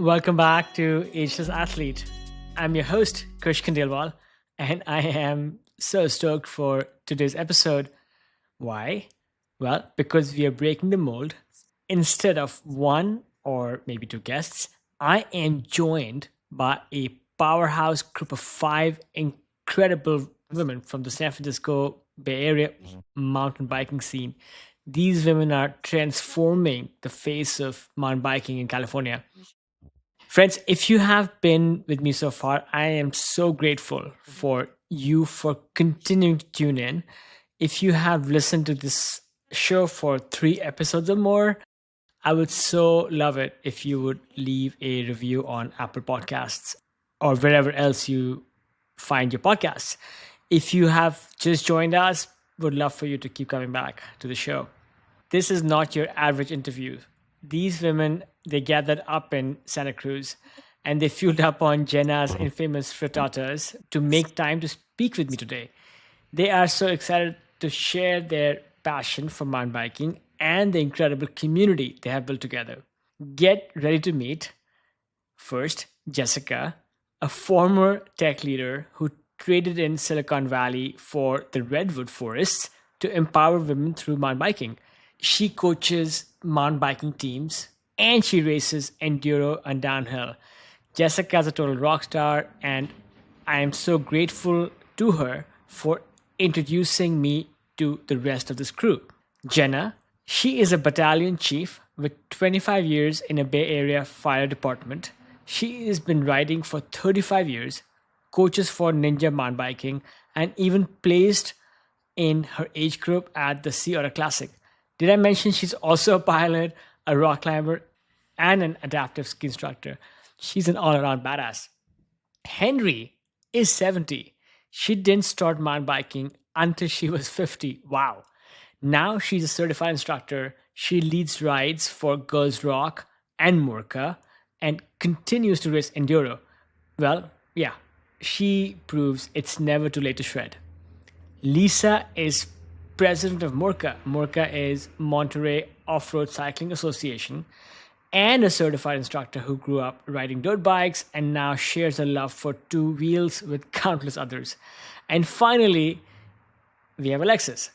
Welcome back to Ageless Athlete. I'm your host, Krish Khandelwal, and I am so stoked for today's episode. Why? Well, because we are breaking the mold. Instead of one or maybe two guests, I am joined by a powerhouse group of five incredible women from the San Francisco Bay Area mountain biking scene. These women are transforming the face of mountain biking in California. Friends, if you have been with me so far, I am so grateful for you for continuing to tune in. If you have listened to this show for 3 episodes or more, I would so love it if you would leave a review on Apple Podcasts or wherever else you find your podcasts. If you have just joined us, would love for you to keep coming back to the show. This is not your average interview. These women, they gathered up in Santa Cruz and they fueled up on Jenna's infamous frittatas to make time to speak with me today. They are so excited to share their passion for mountain biking and the incredible community they have built together. Get ready to meet first Jessica, a former tech leader who traded in Silicon Valley for the redwood forests to empower women through mountain biking. She coaches mountain biking teams and she races enduro and downhill. Jessica is a total rock star, and I am so grateful to her for introducing me to the rest of this crew. Jenna, she is a battalion chief with 25 years in a Bay Area fire department. She has been riding for 35 years, coaches for Ninja mountain biking, and even placed in her age group at the Sea Otter Classic. Did I mention she's also a pilot, a rock climber, and an adaptive ski instructor? She's an all around badass. Henri is 70. She didn't start mountain biking until she was 50. Wow. Now she's a certified instructor. She leads rides for Girls Rock and Morka and continues to race enduro. Well, yeah, she proves it's never too late to shred. Lisa is president of Morka. Morka is Monterey Off-Road Cycling Association and a certified instructor who grew up riding dirt bikes and now shares a love for two wheels with countless others. And finally, we have Alexis,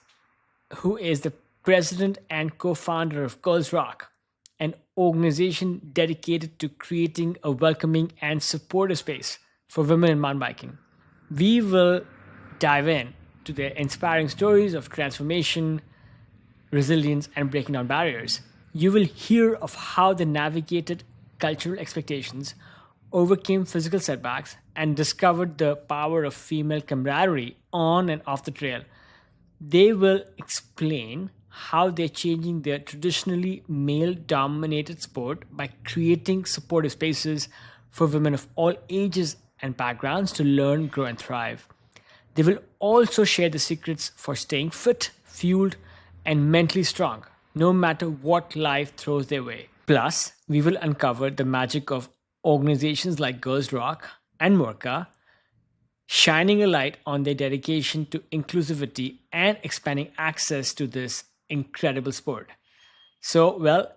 who is the president and co-founder of Girls Rock, an organization dedicated to creating a welcoming and supportive space for women in mountain biking. We will dive in to their inspiring stories of transformation, resilience, and breaking down barriers. You will hear of how they navigated cultural expectations, overcame physical setbacks, and discovered the power of female camaraderie on and off the trail. They will explain how they're changing their traditionally male dominated sport by creating supportive spaces for women of all ages and backgrounds to learn, grow, and thrive. They will also share the secrets for staying fit, fueled, and mentally strong, no matter what life throws their way. Plus, we will uncover the magic of organizations like Girls Rock and Morka, shining a light on their dedication to inclusivity and expanding access to this incredible sport. So, well,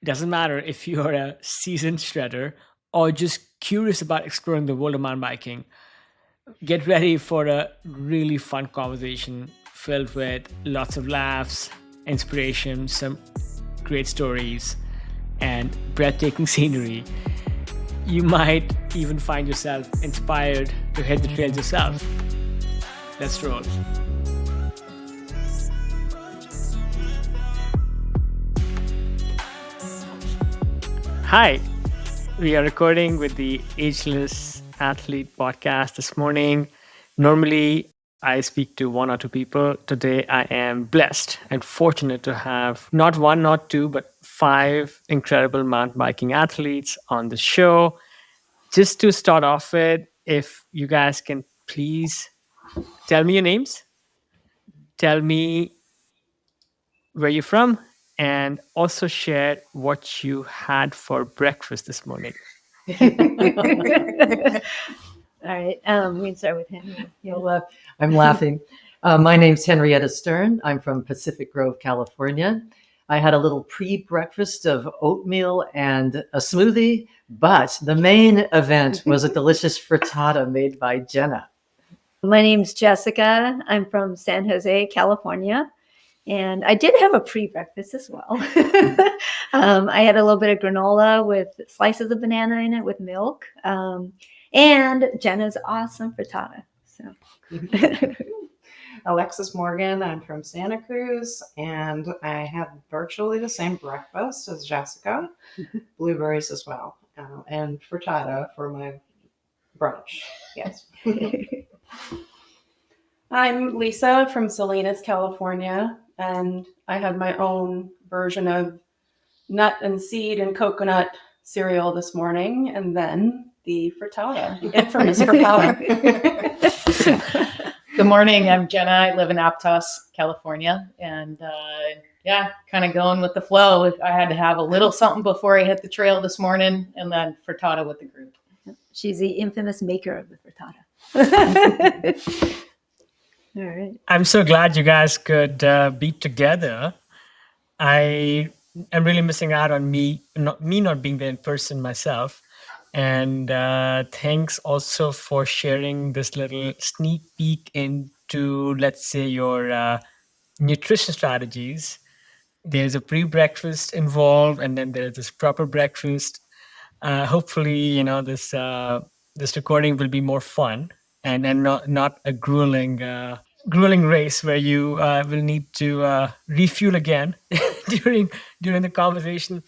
it doesn't matter if you're a seasoned shredder or just curious about exploring the world of mountain biking. Get ready for a really fun conversation filled with lots of laughs, inspiration, some great stories, and breathtaking scenery. You might even find yourself inspired to hit the trails yourself. Let's roll. Hi, we are recording with the Ageless Athlete podcast this morning. Normally, I speak to one or two people. Today, I am blessed and fortunate to have not one, not two, but five incredible mountain biking athletes on the show. Just to start off with, if you guys can please tell me your names, tell me where you're from, and also share what you had for breakfast this morning. All right. We can start with Henry. Yeah. I'm laughing. My name's Henrietta Stern. I'm from Pacific Grove, California. I had a little pre-breakfast of oatmeal and a smoothie, but the main event was a delicious frittata made by Jenna. My name's Jessica. I'm from San Jose, California. And I did have a pre-breakfast as well. I had a little bit of granola with slices of banana in it with milk. And Jenna's awesome frittata. So Alexis Morgan. I'm from Santa Cruz, and I had virtually the same breakfast as Jessica, blueberries as well, and frittata for my brunch. Yes. I'm Lisa from Salinas, California, and I had my own version of nut and seed and coconut cereal this morning, and then the frittata, the infamous frittata. Good morning. I'm Jenna. I live in Aptos, California. And kind of going with the flow. I had to have a little something before I hit the trail this morning, and then frittata with the group. She's the infamous maker of the frittata. All right. I'm so glad you guys could be together. I am really missing out on me not being there in person myself. And thanks also for sharing this little sneak peek into, let's say, your nutrition strategies. There's a pre-breakfast involved, and then there's this proper breakfast. Hopefully, this recording will be more fun and not a grueling race where you will need to refuel again during the conversation.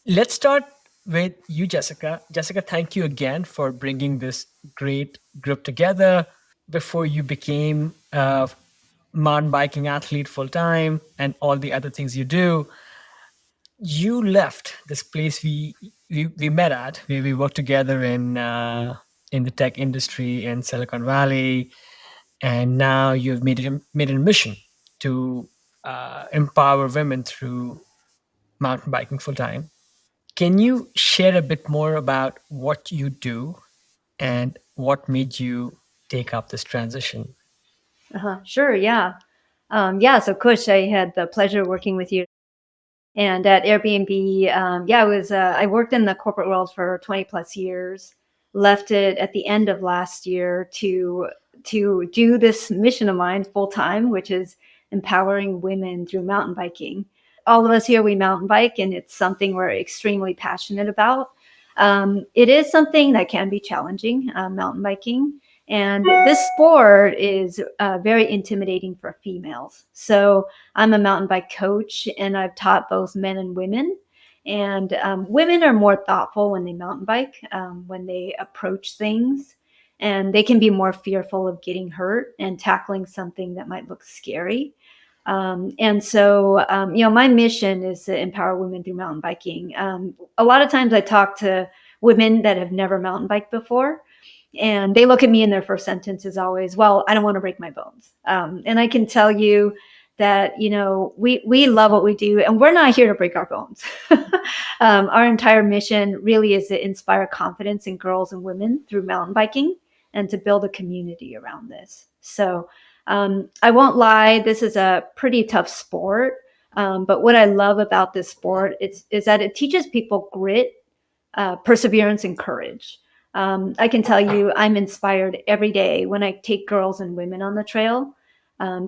Let's start with you, Jessica. Jessica, thank you again for bringing this great group together. Before you became a mountain biking athlete full time and all the other things you do, you left this place we met at, where we worked together in the tech industry in Silicon Valley, and now you've made it a mission to empower women through mountain biking full time. Can you share a bit more about what you do and what made you take up this transition? Sure. Yeah. So Kush, I had the pleasure of working with you. And at Airbnb, I worked in the corporate world for 20 plus years, left it at the end of last year to do this mission of mine full time, which is empowering women through mountain biking. All of us here, we mountain bike, and it's something we're extremely passionate about. It is something that can be challenging, mountain biking. And this sport is very intimidating for females. So I'm a mountain bike coach, and I've taught both men and women. And women are more thoughtful when they mountain bike, when they approach things, and they can be more fearful of getting hurt and tackling something that might look scary. My mission is to empower women through mountain biking. A lot of times I talk to women that have never mountain biked before, and they look at me and their first sentence is always, well, I don't want to break my bones. And I can tell you that, we love what we do, and we're not here to break our bones. Our entire mission really is to inspire confidence in girls and women through mountain biking and to build a community around this. So I won't lie, this is a pretty tough sport. But what I love about this sport is that it teaches people grit, perseverance, and courage. I can tell you I'm inspired every day when I take girls and women on the trail.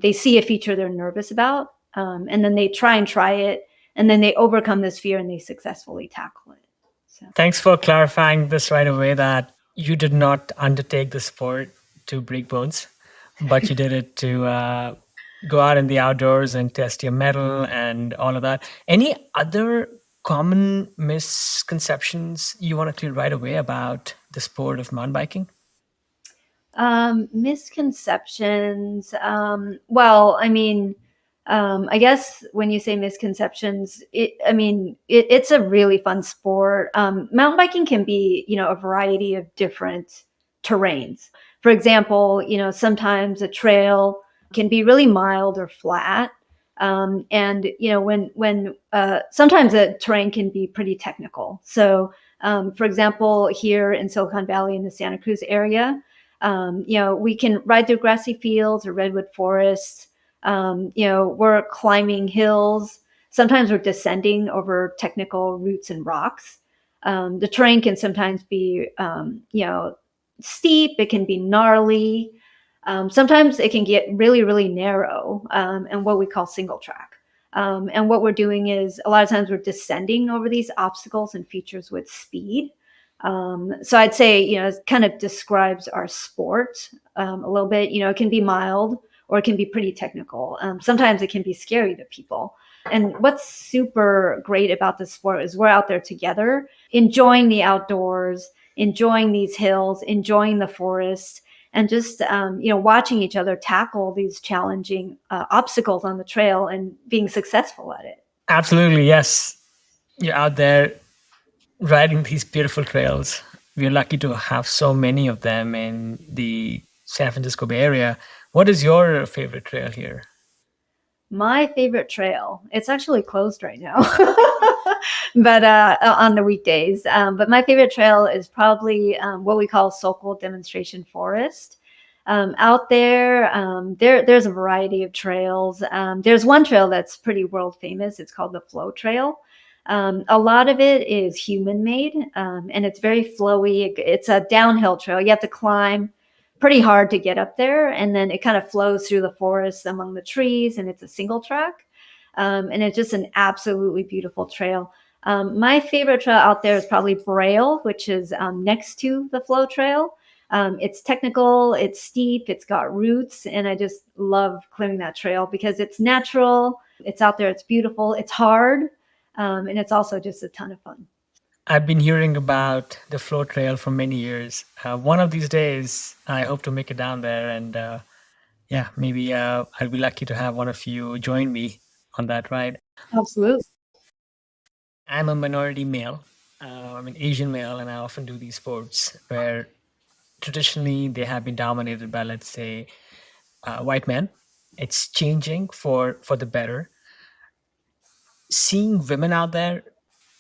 They see a feature they're nervous about, and then they try it, and then they overcome this fear and they successfully tackle it. So. Thanks for clarifying this right away, that you did not undertake the sport to break bones, but you did it to go out in the outdoors and test your mettle and all of that. Any other common misconceptions you want to clear right away about the sport of mountain biking? Misconceptions. I guess when you say misconceptions, it's a really fun sport. Mountain biking can be, a variety of different terrains. For example, sometimes a trail can be really mild or flat. When sometimes the terrain can be pretty technical. So, for example, here in Silicon Valley in the Santa Cruz area, we can ride through grassy fields or redwood forests. We're climbing hills. Sometimes we're descending over technical roots and rocks. The terrain can sometimes be, steep. It can be gnarly. Sometimes it can get really, really narrow, and what we call single track. And what we're doing is a lot of times we're descending over these obstacles and features with speed. So I'd say, it kind of describes our sport a little bit. It can be mild or it can be pretty technical. Sometimes it can be scary to people. And what's super great about this sport is we're out there together, enjoying the outdoors, enjoying these hills, enjoying the forest, and just watching each other tackle these challenging obstacles on the trail and being successful at it. Absolutely, yes. You're out there riding these beautiful trails. We're lucky to have so many of them in the San Francisco Bay Area. What is your favorite trail here? My favorite trail, it's actually closed right now, but on the weekdays. But my favorite trail is probably what we call Sokol Demonstration Forest. Out there, there's a variety of trails. There's one trail that's pretty world famous. It's called the Flow Trail. A lot of it is human-made, and it's very flowy. It's a downhill trail. You have to climb pretty hard to get up there, and then it kind of flows through the forest among the trees, and it's a single track, and it's just an absolutely beautiful trail. My favorite trail out there is probably Braille, which is next to the Flow Trail. It's technical, it's steep, it's got roots, and I just love clearing that trail because it's natural, it's out there, it's beautiful, it's hard, and it's also just a ton of fun. I've been hearing about the Flow Trail for many years. One of these days, I hope to make it down there, and maybe I'll be lucky to have one of you join me on that ride. Absolutely. I'm a minority male. I'm an Asian male, and I often do these sports where traditionally they have been dominated by, let's say, white men. It's changing for the better. Seeing women out there,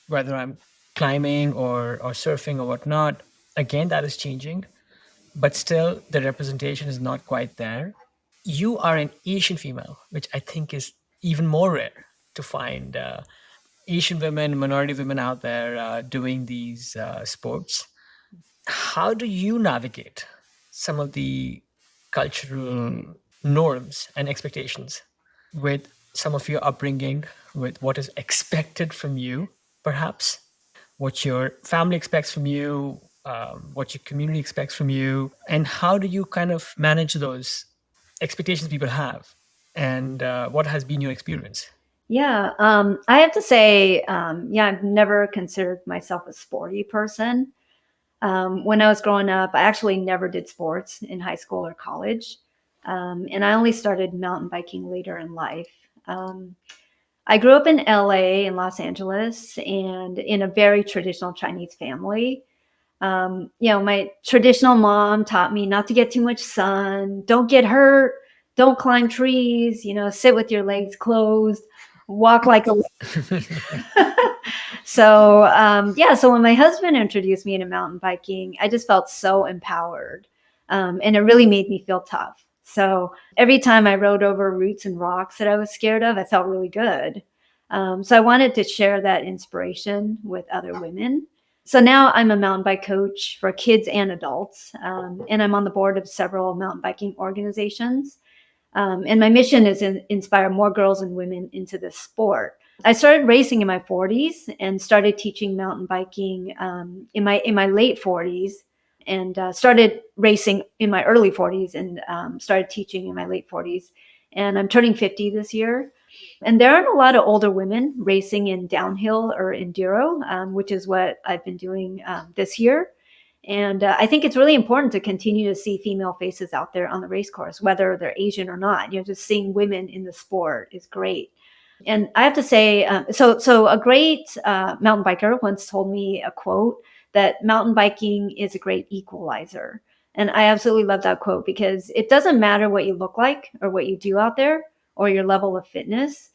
whether I'm climbing or surfing or whatnot, again, that is changing, but still the representation is not quite there. You are an Asian female, which I think is even more rare to find. Asian women, minority women out there doing these sports. How do you navigate some of the cultural norms and expectations with some of your upbringing, with what is expected from you, perhaps, what your family expects from you, what your community expects from you, and how do you kind of manage those expectations people have? And what has been your experience? Yeah, I have to say, I've never considered myself a sporty person. When I was growing up, I actually never did sports in high school or college. And I only started mountain biking later in life. I grew up in LA, in Los Angeles, and in a very traditional Chinese family. My traditional mom taught me not to get too much sun, don't get hurt, don't climb trees, sit with your legs closed, walk like a so when my husband introduced me into mountain biking, I just felt so empowered. And it really made me feel tough. So every time I rode over roots and rocks that I was scared of, I felt really good. So I wanted to share that inspiration with other women. So now I'm a mountain bike coach for kids and adults, and I'm on the board of several mountain biking organizations. And my mission is to inspire more girls and women into this sport. I started racing in my 40s and started teaching mountain biking in my late 40s, and started racing in my early 40s and started teaching in my late 40s. And I'm turning 50 this year. And there aren't a lot of older women racing in downhill or enduro, which is what I've been doing this year. And I think it's really important to continue to see female faces out there on the race course, whether they're Asian or not. Just seeing women in the sport is great. And I have to say, so a great mountain biker once told me a quote that mountain biking is a great equalizer. And I absolutely love that quote because it doesn't matter what you look like or what you do out there or your level of fitness.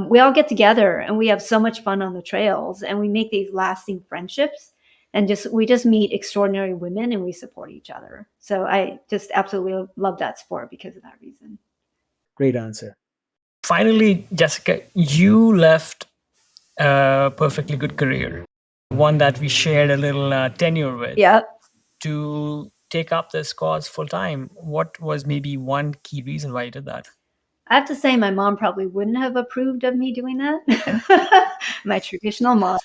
We all get together and we have so much fun on the trails and we make these lasting friendships. And we just meet extraordinary women and we support each other. So I just absolutely love that sport because of that reason. Great answer. Finally, Jessica, you left a perfectly good career, one that we shared a little tenure with, Yeah. to take up this cause full time. What was maybe one key reason why you did that? I have to say, my mom probably wouldn't have approved of me doing that. My traditional mom.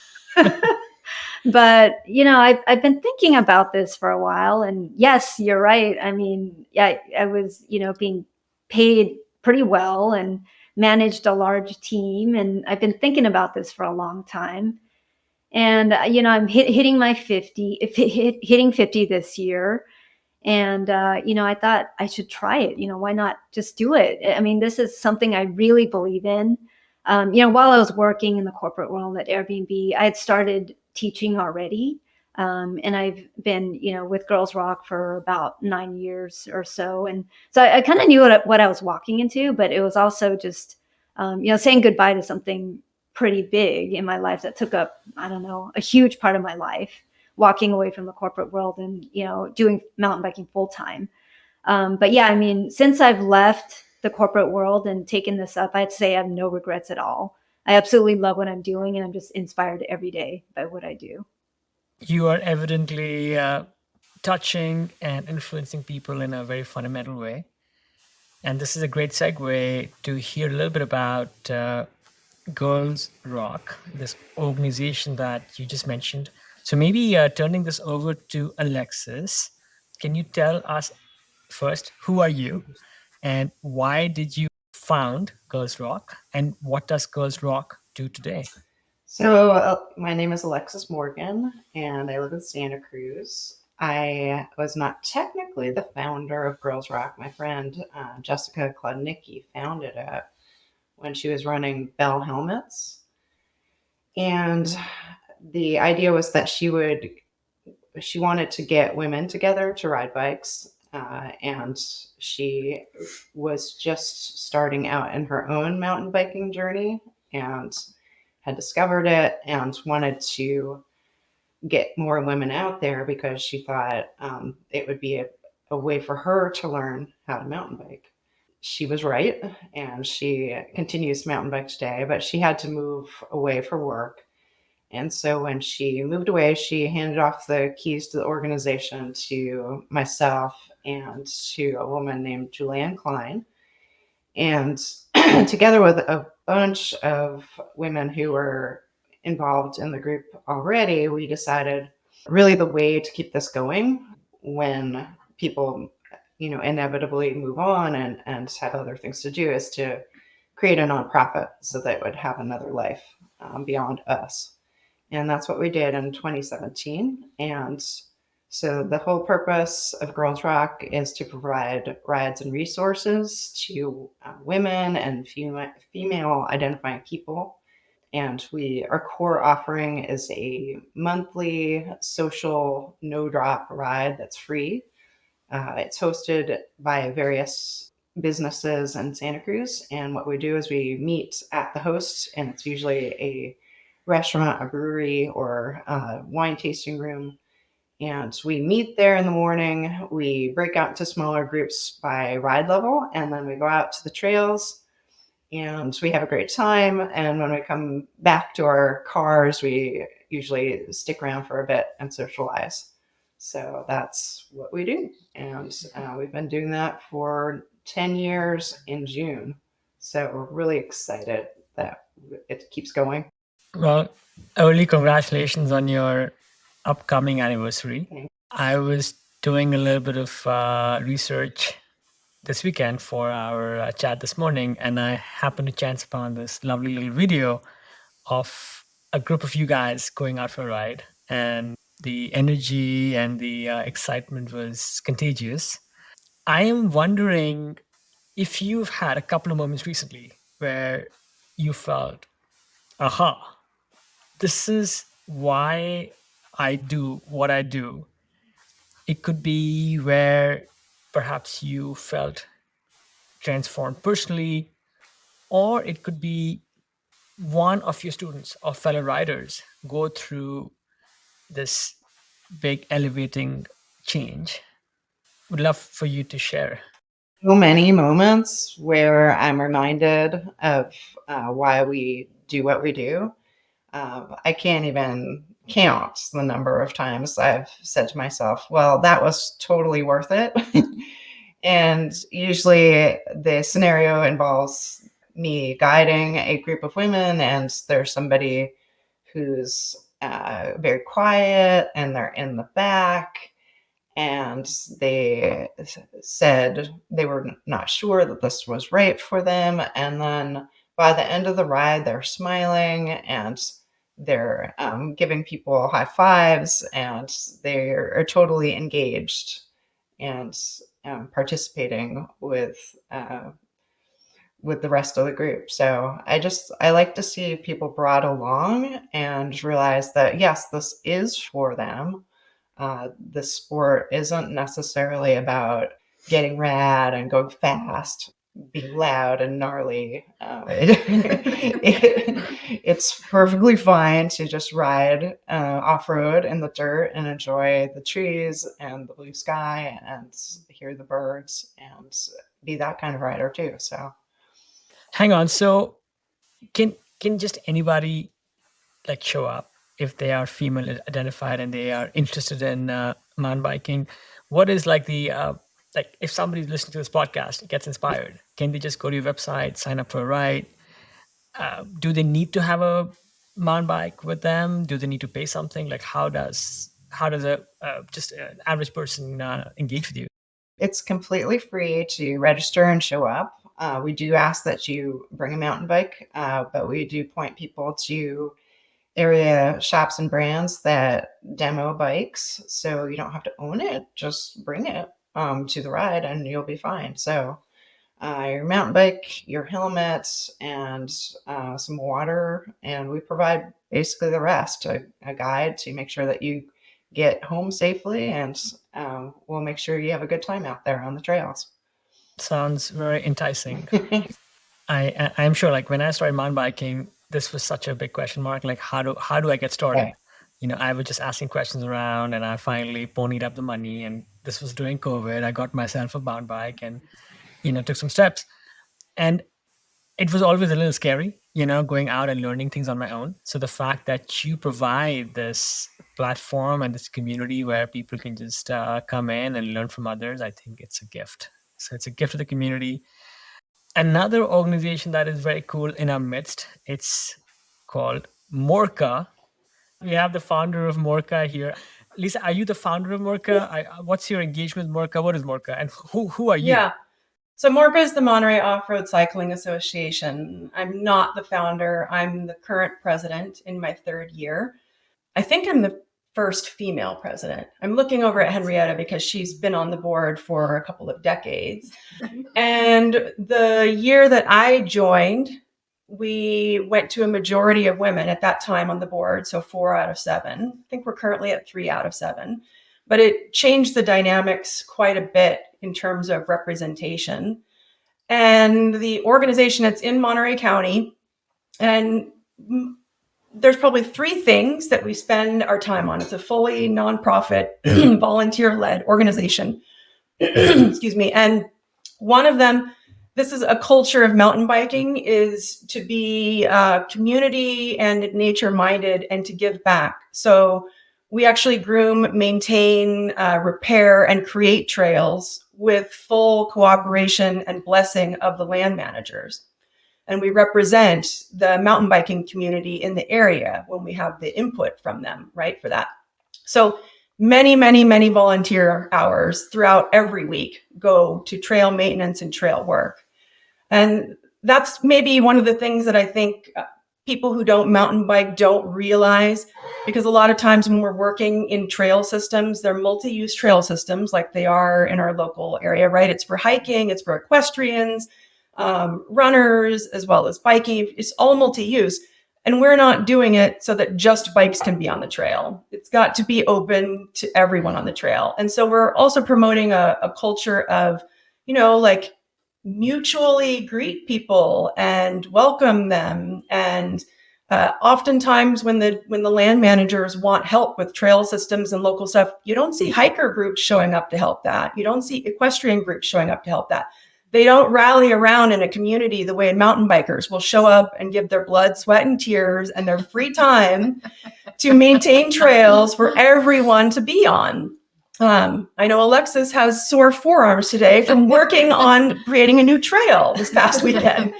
But, I've been thinking about this for a while. And yes, you're right. I mean, yeah, I was, being paid pretty well and managed a large team. And I've been thinking about this for a long time. And, I'm hitting my 50, hitting 50 this year. And, I thought I should try it. Why not just do it? I mean, this is something I really believe in. While I was working in the corporate world at Airbnb, I had started teaching already. And I've been, with Girls Rock for about 9 years or so. And so I kind of knew what I was walking into, but it was also just, saying goodbye to something pretty big in my life that took up, I don't know, a huge part of my life, walking away from the corporate world and, doing mountain biking full time. But yeah, I mean, since I've left the corporate world and taken this up, I'd say I have no regrets at all. I absolutely love what I'm doing, and I'm just inspired every day by what I do. You are evidently touching and influencing people in a very fundamental way. And this is a great segue to hear a little bit about Girls Rock, this organization that you just mentioned. So maybe turning this over to Alexis, can you tell us first, who are you and why did you found Girls Rock, and what does Girls Rock do today? So, my name is Alexis Morgan, and I live in Santa Cruz. I was not technically the founder of Girls Rock. My friend Jessica Klodnicki founded it when she was running Bell Helmets. And the idea was that she wanted to get women together to ride bikes. And she was just starting out in her own mountain biking journey and had discovered it and wanted to get more women out there because she thought it would be a way for her to learn how to mountain bike. She was right, and she continues to mountain bike today, but she had to move away for work. And so when she moved away, she handed off the keys to the organization to myself and to a woman named Julianne Klein. And together with a bunch of women who were involved in the group already, we decided really the way to keep this going when people, inevitably move on and have other things to do is to create a nonprofit so that it would have another life beyond us. And that's what we did in 2017. And so the whole purpose of Girls Rock is to provide rides and resources to women and female identifying people. And our core offering is a monthly social no drop ride that's free. It's hosted by various businesses in Santa Cruz. And what we do is we meet at the host, and it's usually a restaurant, a brewery, or a wine tasting room. And we meet there in the morning. We break out into smaller groups by ride level, and then we go out to the trails and we have a great time. And when we come back to our cars, we usually stick around for a bit and socialize. So that's what we do. And we've been doing that for 10 years in June. So we're really excited that it keeps going. Well, early congratulations on your upcoming anniversary. Thanks. I was doing a little bit of research this weekend for our chat this morning, and I happened to chance upon this lovely little video of a group of you guys going out for a ride, and the energy and the excitement was contagious. I am wondering if you've had a couple of moments recently where you felt, aha, this is why I do what I do. It could be where perhaps you felt transformed personally, or it could be one of your students or fellow riders go through this big elevating change. Would love for you to share. so many moments where I'm reminded of why we do what we do. I can't even count the number of times I've said to myself, well, that was totally worth it. And usually the scenario involves me guiding a group of women, and there's somebody who's very quiet and they're in the back, and they said they were not sure that this was right for them. And then by the end of the ride, they're smiling and they're giving people high fives, and they're totally engaged and participating with the rest of the group. So I like to see people brought along and realize that, yes, this is for them. The sport isn't necessarily about getting rad and going fast, being loud and gnarly. It's perfectly fine to just ride off-road in the dirt and enjoy the trees and the blue sky and hear the birds and be that kind of rider too. So Hang on. So can just anybody like show up if they are female identified and they are interested in mountain biking? What is like the like if somebody's listening to this podcast gets inspired, can they just go to your website, sign up for a ride? Do they need to have a mountain bike with them? Do they need to pay something? Like how does a just an average person engage with you? it's completely free to register and show up. We do ask that you bring a mountain bike, but we do point people to area shops and brands that demo bikes. So you don't have to own it, just bring it to the ride and you'll be fine. So your mountain bike, your helmet, and some water, and we provide basically the rest, a guide to make sure that you get home safely, and we'll make sure you have a good time out there on the trails. Sounds very enticing. I'm sure like when I started mountain biking, this was such a big question mark. Like how do I get started? Right. You know, I was just asking questions around, and I finally ponied up the money. And this was during COVID. I got myself a mountain bike, and took some steps. And it was always a little scary, going out and learning things on my own. So the fact that you provide this platform and this community where people can just come in and learn from others, I think it's a gift. So it's a gift to the community. Another organization that is very cool in our midst, it's called Morka. We have the founder of Morka here. Lisa, are you the founder of Morka? What's your engagement with Morka? What is Morka? And who are you? Yeah. So Morka is the Monterey Off-Road Cycling Association. I'm not the founder. I'm the current president in my third year. I think I'm the first female president. I'm looking over at Henrietta because she's been on the board for a couple of decades. And the year that I joined, we went to a majority of women at that time on the board. So 4 out of 7. I think we're currently at 3 out of 7. But it changed the dynamics quite a bit in terms of representation. And the organization, it's in Monterey County. And there's probably 3 things that we spend our time on. It's a fully nonprofit, volunteer-led organization. Excuse me. And one of them, this is a culture of mountain biking, is to be community and nature-minded and to give back. So we actually groom, maintain, repair, and create trails with full cooperation and blessing of the land managers. And we represent the mountain biking community in the area when we have the input from them, right, for that. So many, many, many volunteer hours throughout every week go to trail maintenance and trail work. And that's maybe one of the things that I think people who don't mountain bike don't realize, because a lot of times when we're working in trail systems, they're multi-use trail systems like they are in our local area, right? It's for hiking, it's for equestrians, runners, as well as biking. It's all multi-use. And we're not doing it so that just bikes can be on the trail. It's got to be open to everyone on the trail. And so we're also promoting a culture of, like mutually greet people and welcome them. And oftentimes when the land managers want help with trail systems and local stuff, you don't see hiker groups showing up to help that. You don't see equestrian groups showing up to help that. They don't rally around in a community the way mountain bikers will show up and give their blood, sweat, and tears and their free time to maintain trails for everyone to be on. I know Alexis has sore forearms today from working on creating a new trail this past weekend.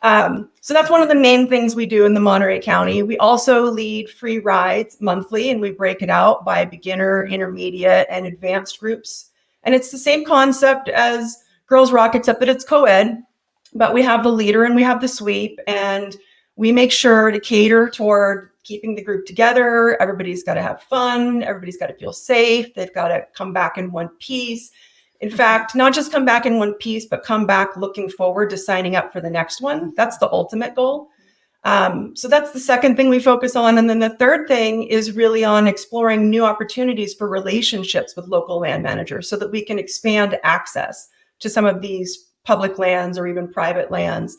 So that's one of the main things we do in the Monterey County. We also lead free rides monthly, and we break it out by beginner, intermediate, and advanced groups. And it's the same concept as Girls Rock, except that it's co-ed, but we have the leader and we have the sweep, and we make sure to cater toward keeping the group together. Everybody's got to have fun. Everybody's got to feel safe. They've got to come back in one piece. In fact, not just come back in one piece, but come back looking forward to signing up for the next one. That's the ultimate goal. So that's the second thing we focus on. And then the third thing is really on exploring new opportunities for relationships with local land managers so that we can expand access to some of these public lands or even private lands,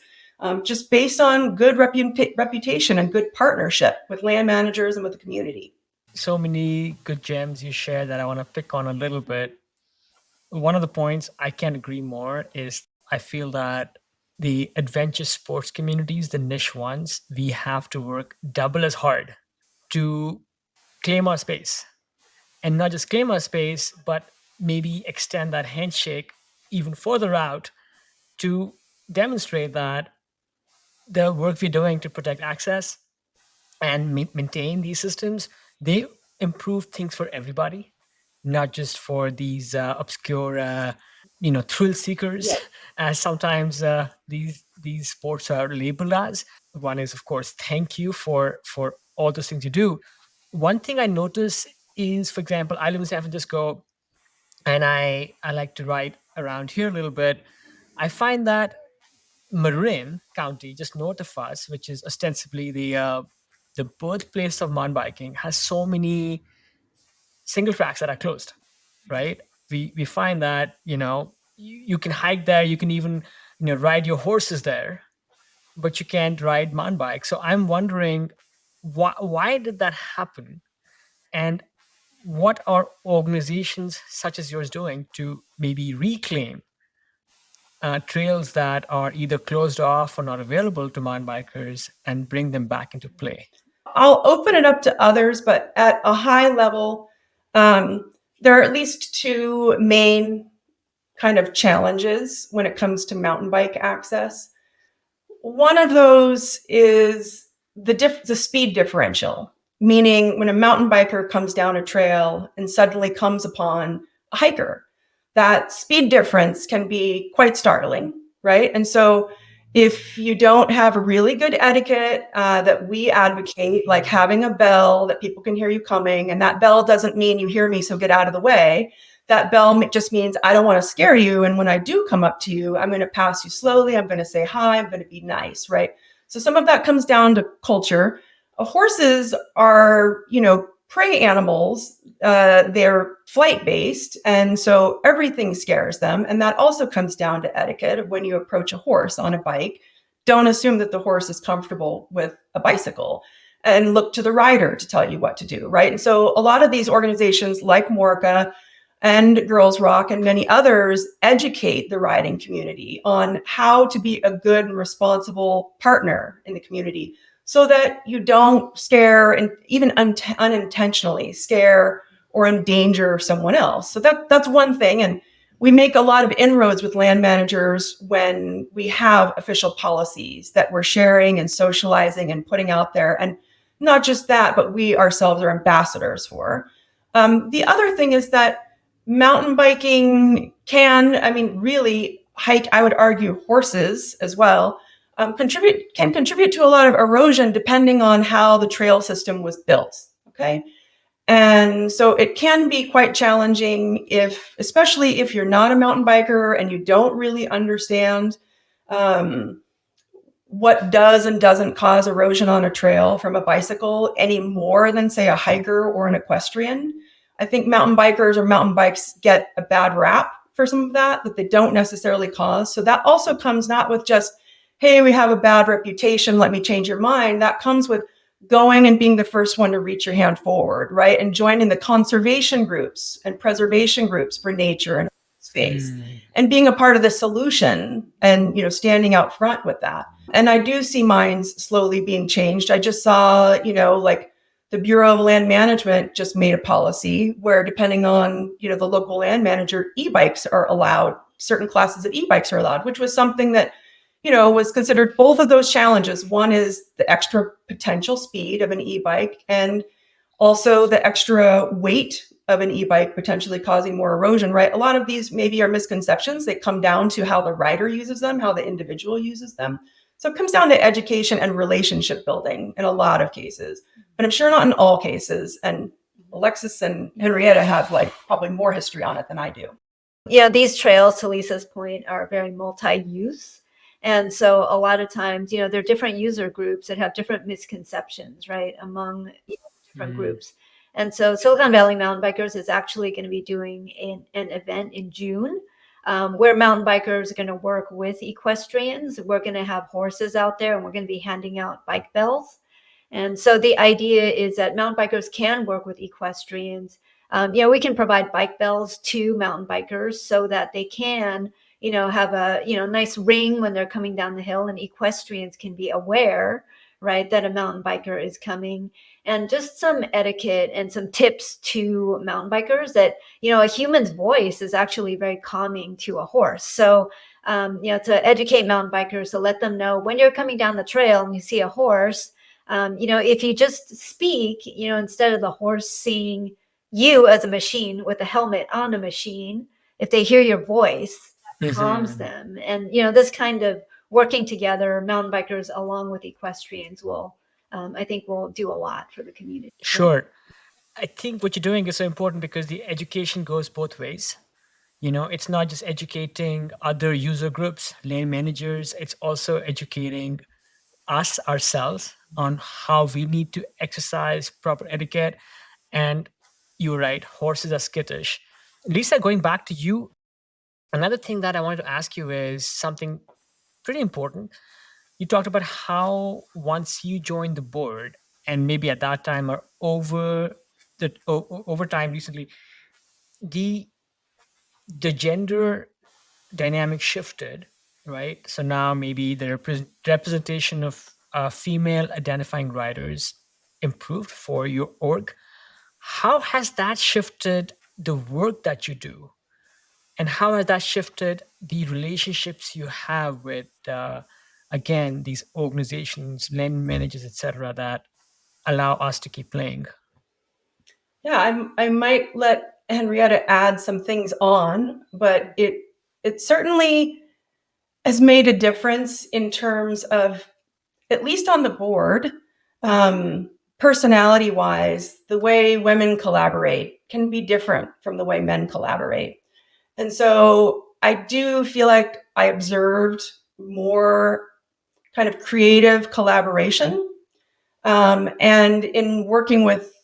just based on good reputation and good partnership with land managers and with the community. So many good gems you share that I want to pick on a little bit. One of the points I can't agree more is I feel that the adventure sports communities, the niche ones, we have to work double as hard to claim our space. And not just claim our space, but maybe extend that handshake even further out to demonstrate that the work we're doing to protect access and maintain these systems, they improve things for everybody, not just for these obscure, thrill seekers, as sometimes these sports are labeled as. One is, of course, thank you for all those things you do. One thing I notice is, for example, I live in San Francisco, and I like to ride around here a little bit. I find that Marin County, just north of us, which is ostensibly the birthplace of mountain biking, has so many single tracks that are closed, right? We find that you can hike there, you can even ride your horses there, but you can't ride mountain bikes. So I'm wondering why did that happen, and what are organizations such as yours doing to maybe reclaim trails that are either closed off or not available to mountain bikers and bring them back into play? I'll open it up to others, but at a high level, there are at least two main kind of challenges when it comes to mountain bike access. One of those is the speed differential, meaning when a mountain biker comes down a trail and suddenly comes upon a hiker, that speed difference can be quite startling, right? And so if you don't have a really good etiquette that we advocate, like having a bell that people can hear you coming, and that bell doesn't mean you hear me, so get out of the way. That bell just means I don't want to scare you. And when I do come up to you, I'm going to pass you slowly. I'm going to say hi. I'm going to be nice, right? So some of that comes down to culture. Horses are, prey animals. They're flight-based. And so everything scares them. And that also comes down to etiquette of when you approach a horse on a bike. Don't assume that the horse is comfortable with a bicycle, and look to the rider to tell you what to do, right? And so a lot of these organizations like Morca and Girls Rock and many others educate the riding community on how to be a good and responsible partner in the community so that you don't scare and even unintentionally scare or endanger someone else. So that's one thing. And we make a lot of inroads with land managers when we have official policies that we're sharing and socializing and putting out there. And not just that, but we ourselves are ambassadors for. The other thing is that mountain biking really hike, I would argue horses as well, can contribute to a lot of erosion depending on how the trail system was built, okay? And so it can be quite challenging especially if you're not a mountain biker and you don't really understand what does and doesn't cause erosion on a trail from a bicycle any more than, say, a hiker or an equestrian. I think mountain bikers or mountain bikes get a bad rap for some of that they don't necessarily cause. So that also comes not with just, hey, we have a bad reputation, let me change your mind. That comes with going and being the first one to reach your hand forward, right? And joining the conservation groups and preservation groups for nature and space and being a part of the solution and, standing out front with that. And I do see mines slowly being changed. I just saw, like the Bureau of Land Management just made a policy where, depending on, the local land manager, e-bikes are allowed, certain classes of e-bikes are allowed, which was something that, was considered both of those challenges. One is the extra potential speed of an e-bike, and also the extra weight of an e-bike potentially causing more erosion, right? A lot of these maybe are misconceptions. They come down to how the rider uses them, how the individual uses them. So it comes down to education and relationship building in a lot of cases, but I'm sure not in all cases. And Alexis and Henrietta have like probably more history on it than I do. Yeah, these trails, to Lisa's point, are very multi-use. And so a lot of times, there are different user groups that have different misconceptions, right, among different groups. And so Silicon Valley Mountain Bikers is actually going to be doing an event in June where mountain bikers are going to work with equestrians. We're going to have horses out there, and we're going to be handing out bike bells. And so the idea is that mountain bikers can work with equestrians. We can provide bike bells to mountain bikers so that they can, have a, nice ring when they're coming down the hill, and equestrians can be aware, right, that a mountain biker is coming. And just some etiquette and some tips to mountain bikers that, a human's voice is actually very calming to a horse. So, to educate mountain bikers, to let them know when you're coming down the trail and you see a horse, if you just speak, instead of the horse seeing you as a machine with a helmet on a machine, if they hear your voice, that calms them. And, this kind of working together, mountain bikers along with equestrians will, I think, will do a lot for the community. Sure. I think what you're doing is so important because the education goes both ways. It's not just educating other user groups, lane managers, it's also educating us ourselves on how we need to exercise proper etiquette. And you're right, horses are skittish. Lisa, going back to you, another thing that I wanted to ask you is something pretty important. You talked about how once you joined the board, and maybe at that time or over time recently, the gender dynamic shifted, right? So now maybe the representation of female identifying riders improved for your org. How has that shifted the work that you do? And how has that shifted the relationships you have with, again, these organizations, land managers, etc., that allow us to keep playing? Yeah, I might let Henrietta add some things on, but it certainly has made a difference in terms of, at least on the board, personality-wise, the way women collaborate can be different from the way men collaborate. And so I do feel like I observed more kind of creative collaboration. And in working with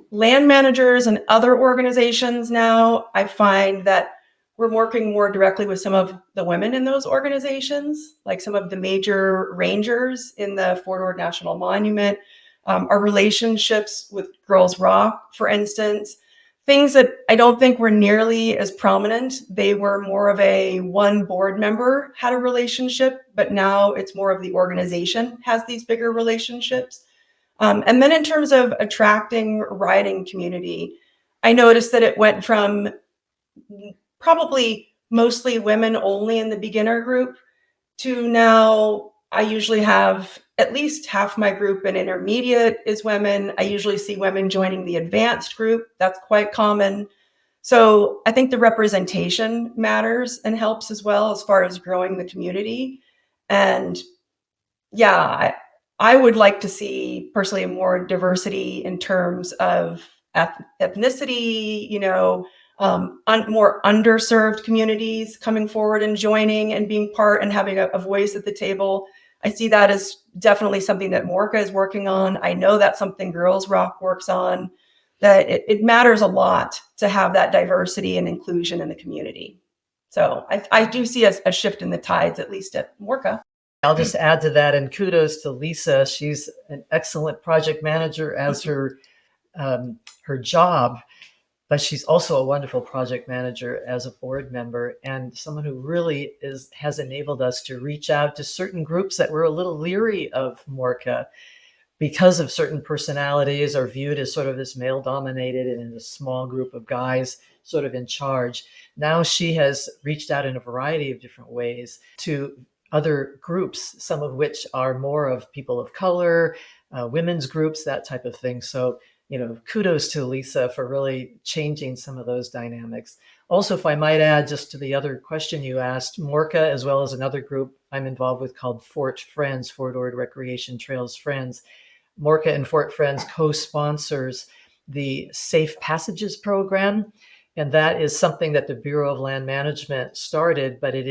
land managers and other organizations now, I find that we're working more directly with some of the women in those organizations, like some of the major rangers in the Fort Ord National Monument, our relationships with Girls Rock, for instance, things that I don't think were nearly as prominent. They were more of a one board member had a relationship, but now it's more of the organization has these bigger relationships. And then in terms of attracting riding community, I noticed that it went from probably mostly women only in the beginner group to now I usually have at least half my group in intermediate is women. I usually see women joining the advanced group. That's quite common. So I think the representation matters and helps as well as far as growing the community. And yeah, I would like to see personally more diversity in terms of ethnicity, more underserved communities coming forward and joining and being part and having a voice at the table. I see that as definitely something that Morka is working on. I know that's something Girls Rock works on, that it matters a lot to have that diversity and inclusion in the community. So I do see a shift in the tides, at least at Morka. I'll just add to that, and kudos to Lisa. She's an excellent project manager as her job. but she's also a wonderful project manager as a board member, and someone who really has enabled us to reach out to certain groups that were a little leery of Morka because of certain personalities are viewed as sort of this male dominated and in a small group of guys sort of in charge. Now she has reached out in a variety of different ways to other groups, some of which are more of people of color, women's groups, that type of thing. So, kudos to Lisa for really changing some of those dynamics. Also, if I might add, just to the other question you asked, Morka, as well as another group I'm involved with called Fort Friends, Fort Ord Recreation Trails Friends. Morka and Fort Friends co-sponsors the Safe Passages program. And that is something that the Bureau of Land Management started, but it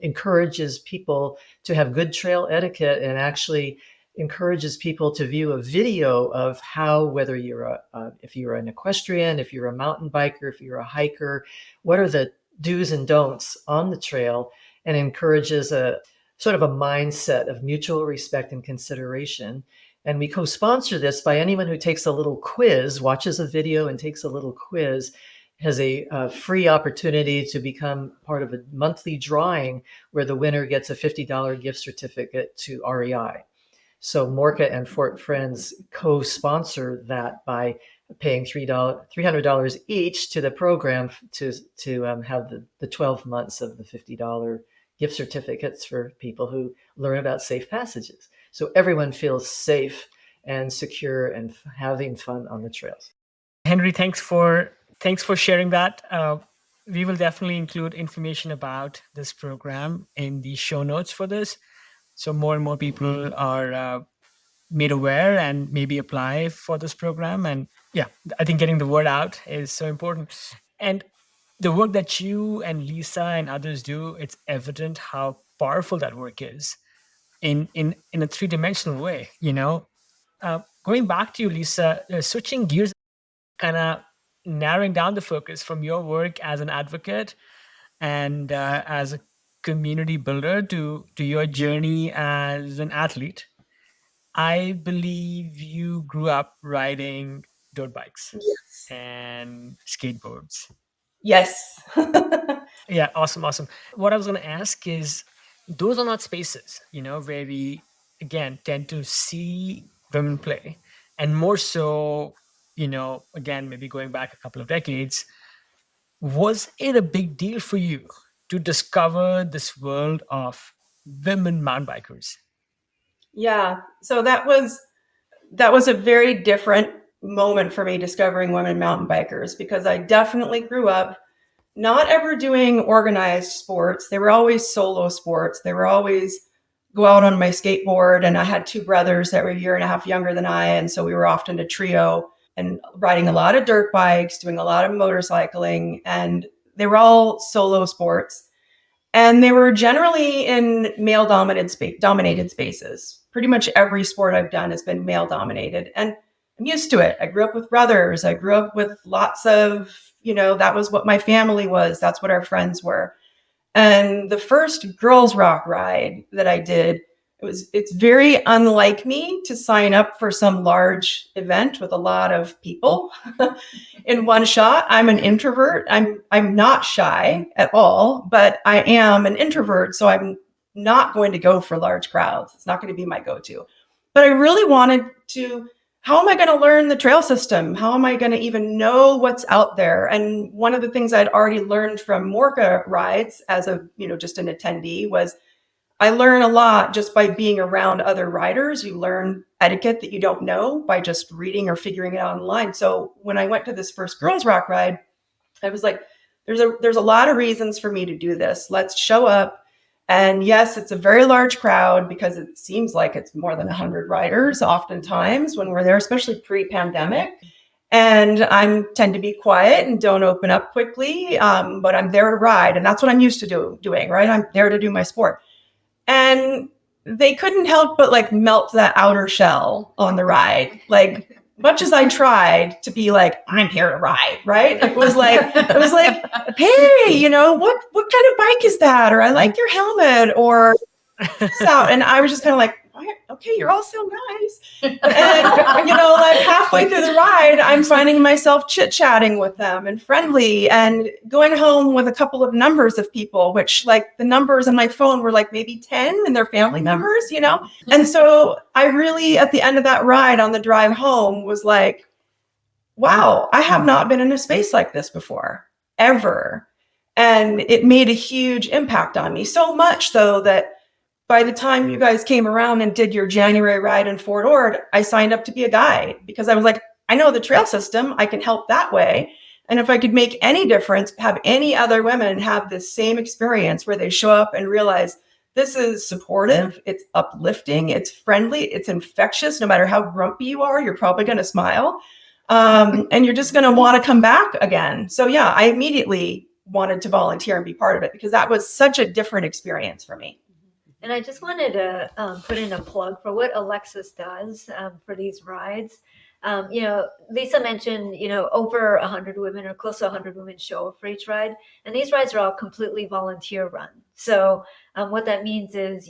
encourages people to have good trail etiquette and actually encourages people to view a video of how, whether if you're an equestrian, if you're a mountain biker, if you're a hiker, what are the do's and don'ts on the trail, and encourages a sort of a mindset of mutual respect and consideration. And we co-sponsor this by anyone who takes a little quiz, watches a video and takes a little quiz, has a free opportunity to become part of a monthly drawing where the winner gets a $50 gift certificate to REI. So Morka and Fort Friends co-sponsor that by paying $300 each to the program to have the 12 months of the $50 gift certificates for people who learn about safe passages. So everyone feels safe and secure and having fun on the trails. Henri, thanks for sharing that. We will definitely include information about this program in the show notes for this, so more and more people are made aware and maybe apply for this program. And yeah, I think getting the word out is so important. And the work that you and Lisa and others do, it's evident how powerful that work is in a three-dimensional way. Going back to you, Lisa, switching gears, kind of narrowing down the focus from your work as an advocate and as a community builder to your journey as an athlete. I believe you grew up riding dirt bikes and skateboards. Yes. Yeah, awesome. What I was going to ask is, those are not spaces, where we, again, tend to see women play. And more so, again, maybe going back a couple of decades, was it a big deal for you to discover this world of women mountain bikers? Yeah. So that was a very different moment for me discovering women mountain bikers, because I definitely grew up not ever doing organized sports. They were always solo sports. They were always go out on my skateboard. And I had two brothers that were a year and a half younger than I. And so we were often a trio and riding a lot of dirt bikes, doing a lot of motorcycling. And they were all solo sports. And they were generally in male dominated spaces. Pretty much every sport I've done has been male dominated. And I'm used to it. I grew up with brothers. I grew up with lots of, that was what my family was. That's what our friends were. And the first girls rock ride that I did, it's very unlike me to sign up for some large event with a lot of people in one shot. I'm an introvert. I'm not shy at all, but I am an introvert. So I'm not going to go for large crowds. It's not going to be my go-to. But I really wanted to, how am I going to learn the trail system? How am I going to even know what's out there? And one of the things I'd already learned from Morka rides as just an attendee was I learn a lot just by being around other riders. You learn etiquette that you don't know by just reading or figuring it out online. So when I went to this first girls rock ride, I was like, there's a lot of reasons for me to do this. Let's show up. And yes, it's a very large crowd because it seems like it's more than 100 riders oftentimes when we're there, especially pre-pandemic. And I tend to be quiet and don't open up quickly, but I'm there to ride. And that's what I'm used to doing, right? I'm there to do my sport. And they couldn't help but melt that outer shell on the ride. Much as I tried to be I'm here to ride, right? It was like, hey, what kind of bike is that? Or I like your helmet, or so. And I was just kind of okay, you're all so nice. And half halfway through the ride, I'm finding myself chit-chatting with them and friendly and going home with a couple of numbers of people, which like the numbers on my phone were like maybe 10 and their family members, you know? And so I really, at the end of that ride on the drive home, was like, wow, I have not been in a space like this before, ever. And it made a huge impact on me. So much though that by the time you guys came around and did your January ride in Fort Ord, I signed up to be a guide because I was like, I know the trail system, I can help that way. And if I could make any difference, have any other women have this same experience where they show up and realize this is supportive, it's uplifting, it's friendly, it's infectious. No matter how grumpy you are, you're probably going to smile. And you're just going to want to come back again. So yeah, I immediately wanted to volunteer and be part of it because that was such a different experience for me. And I just wanted to put in a plug for what Alexis does for these rides. Lisa mentioned, over 100 women or close to 100 women show up for each ride. And these rides are all completely volunteer run. So what that means is,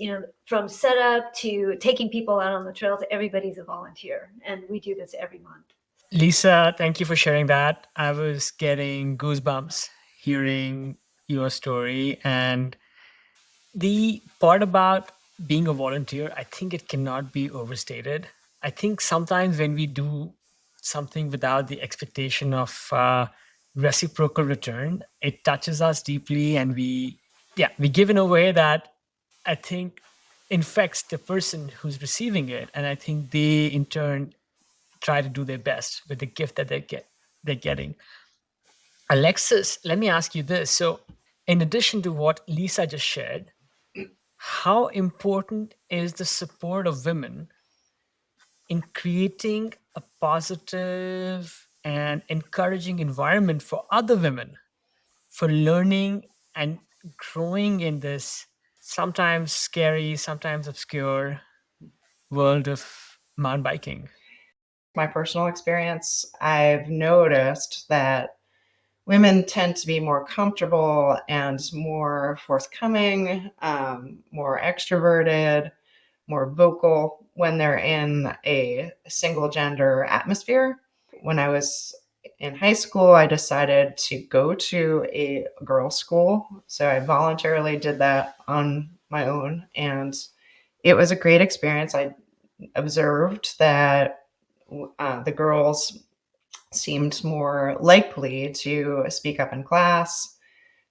from setup to taking people out on the trails, everybody's a volunteer. And we do this every month. Lisa, thank you for sharing that. I was getting goosebumps hearing your story. And the part about being a volunteer, I think it cannot be overstated. I think sometimes when we do something without the expectation of reciprocal return, it touches us deeply, and we give in a way that I think infects the person who's receiving it, and I think they in turn try to do their best with the gift that they're getting. Alexis, let me ask you this. So, in addition to what Lisa just shared, how important is the support of women in creating a positive and encouraging environment for other women for learning and growing in this sometimes scary, sometimes obscure world of mountain biking? My personal experience, I've noticed that women tend to be more comfortable and more forthcoming, more extroverted, more vocal when they're in a single gender atmosphere. When I was in high school, I decided to go to a girls' school. So I voluntarily did that on my own. And it was a great experience. I observed that the girls seemed more likely to speak up in class,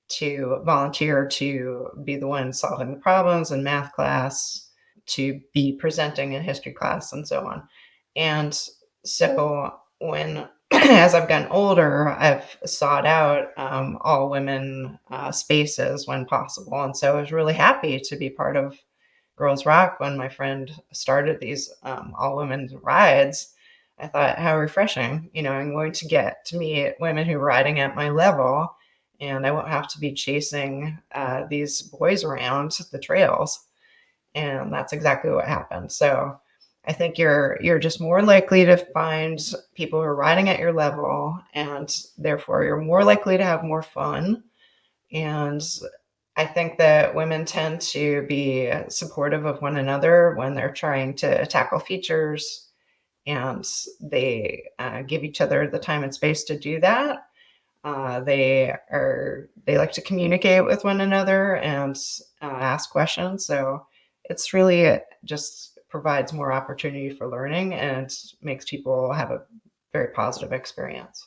to volunteer to be the one solving the problems in math class, to be presenting in history class, and so on. And so when, as I've gotten older, I've sought out all women spaces when possible. And so I was really happy to be part of Girls Rock when my friend started these all women rides. I thought, how refreshing. I'm going to get to meet women who are riding at my level, and I won't have to be chasing these boys around the trails. And that's exactly what happened. So I think you're just more likely to find people who are riding at your level, and therefore you're more likely to have more fun. And I think that women tend to be supportive of one another when they're trying to tackle features, and they give each other the time and space to do that. They like to communicate with one another and ask questions. So it's really just provides more opportunity for learning and makes people have a very positive experience.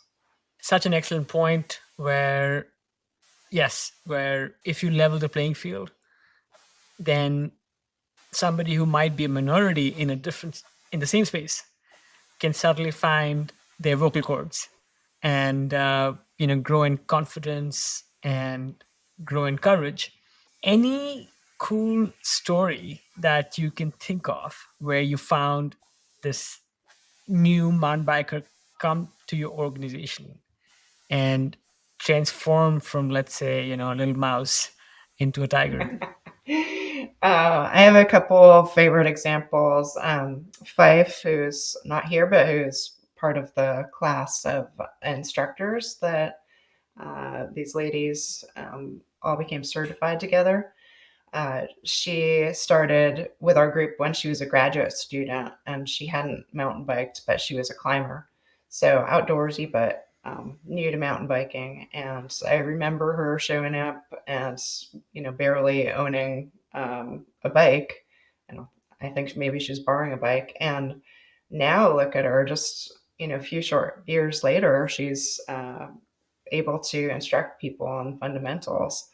Such an excellent point where if you level the playing field, then somebody who might be a minority in the same space can certainly find their vocal cords and grow in confidence and grow in courage. Any cool story that you can think of where you found this new mountain biker come to your organization and transform from, let's say, a little mouse into a tiger? I have a couple of favorite examples. Fife, who's not here, but who's part of the class of instructors that these ladies all became certified together. She started with our group when she was a graduate student, and she hadn't mountain biked, but she was a climber. So outdoorsy, but new to mountain biking. And I remember her showing up and, barely owning a bike. And I think maybe she was borrowing a bike. And now look at her, just, a few short years later, she's able to instruct people on fundamentals.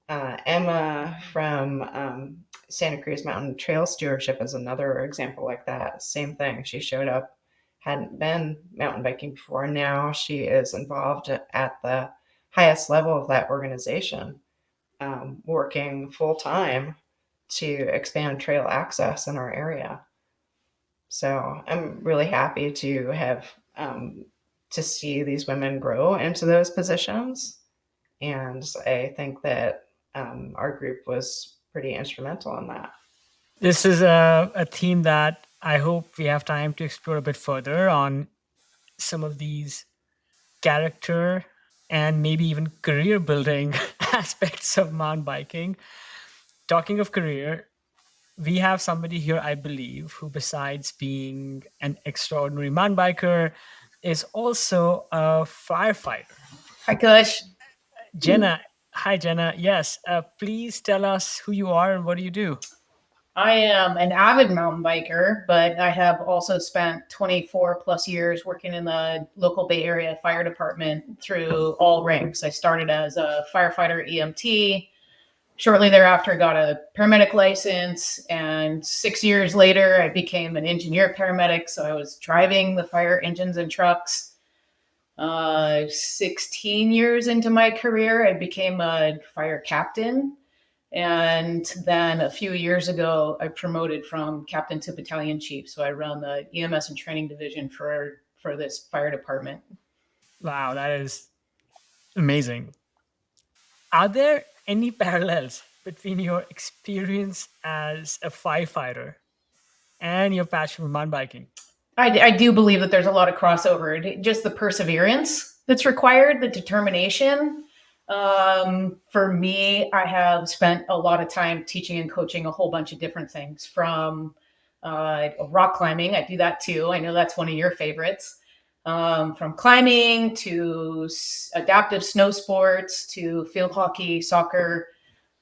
Emma from Santa Cruz Mountain Trail Stewardship is another example like that. Same thing. She showed up, hadn't been mountain biking before. Now she is involved at the highest level of that organization, working full time to expand trail access in our area. So I'm really happy to have to see these women grow into those positions. And I think that our group was pretty instrumental in that. This is a theme that I hope we have time to explore a bit further on some of these character and maybe even career building aspects of mountain biking. Talking of career, we have somebody here, I believe, who besides being an extraordinary mountain biker, is also a firefighter. Hi, Kush. Jenna. Hi, Jenna. Yes. Please tell us who you are and what do you do? I am an avid mountain biker, but I have also spent 24 plus years working in the local Bay Area fire department through all ranks. I started as a firefighter EMT. Shortly thereafter, got a paramedic license, and 6 years later, I became an engineer paramedic. So I was driving the fire engines and trucks. 16 years into my career, I became a fire captain. And then a few years ago, I promoted from captain to battalion chief. So I run the EMS and training division for this fire department. Wow, that is amazing. Are there any parallels between your experience as a firefighter and your passion for mountain biking? I do believe that there's a lot of crossover. Just the perseverance that's required, the determination. For me, I have spent a lot of time teaching and coaching a whole bunch of different things, from rock climbing. I do that too. I know that's one of your favorites. From climbing to adaptive snow sports to field hockey, soccer,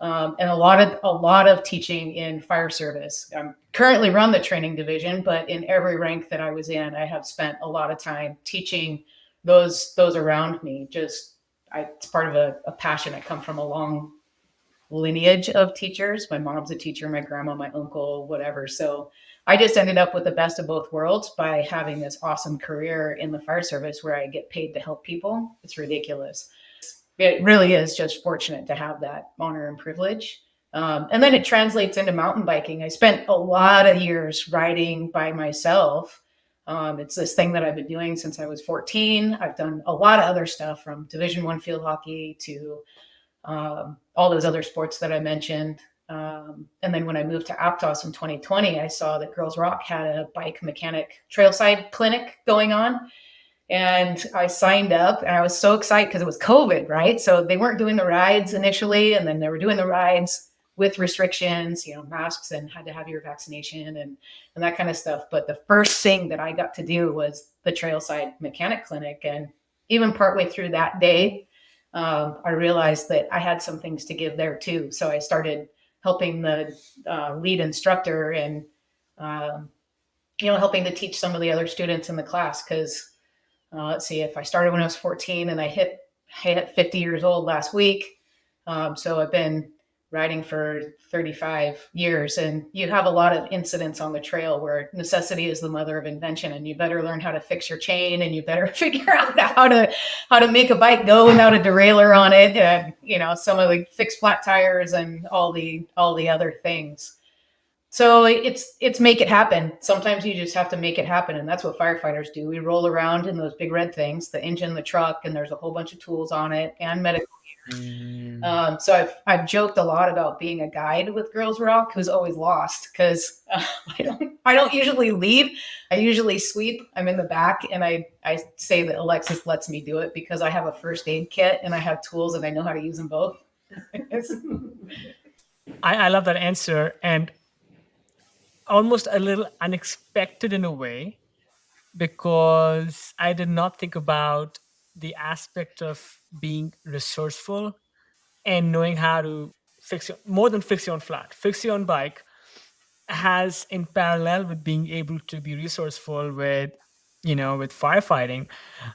and a lot of teaching in fire service. I'm currently run the training division, but in every rank that I was in, I have spent a lot of time teaching those around me. It's part of a passion. I come from a long lineage of teachers. My mom's a teacher, my grandma, my uncle, whatever. So I just ended up with the best of both worlds by having this awesome career in the fire service where I get paid to help people. It's ridiculous. It really is just fortunate to have that honor and privilege. And then it translates into mountain biking. I spent a lot of years riding by myself. It's this thing that I've been doing since I was 14. I've done a lot of other stuff, from Division I field hockey to all those other sports that I mentioned. And then when I moved to Aptos in 2020, I saw that Girls Rock had a bike mechanic trailside clinic going on. And I signed up, and I was so excited because it was COVID, right? So they weren't doing the rides initially, and then they were doing the rides with restrictions, masks, and had to have your vaccination and that kind of stuff. But the first thing that I got to do was the trailside mechanic clinic. And even partway through that day, I realized that I had some things to give there too. So I started helping the lead instructor and, helping to teach some of the other students in the class. Because let's see, if I started when I was 14 and I hit 50 years old last week. So I've been riding for 35 years, and you have a lot of incidents on the trail where necessity is the mother of invention, and you better learn how to fix your chain, and you better figure out how to make a bike go without a derailleur on it. And, some of the fixed flat tires and all the other things. So it's make it happen. Sometimes you just have to make it happen. And that's what firefighters do. We roll around in those big red things, the engine, the truck, and there's a whole bunch of tools on it and medical gear. So I've joked a lot about being a guide with Girls Rock who's always lost, because I don't usually lead. I usually sweep. I'm in the back, and I say that Alexis lets me do it because I have a first aid kit and I have tools and I know how to use them both. I love that answer. And almost a little unexpected in a way, because I did not think about the aspect of being resourceful and knowing how to more than fix your own flat, fix your own bike has in parallel with being able to be resourceful with, with firefighting.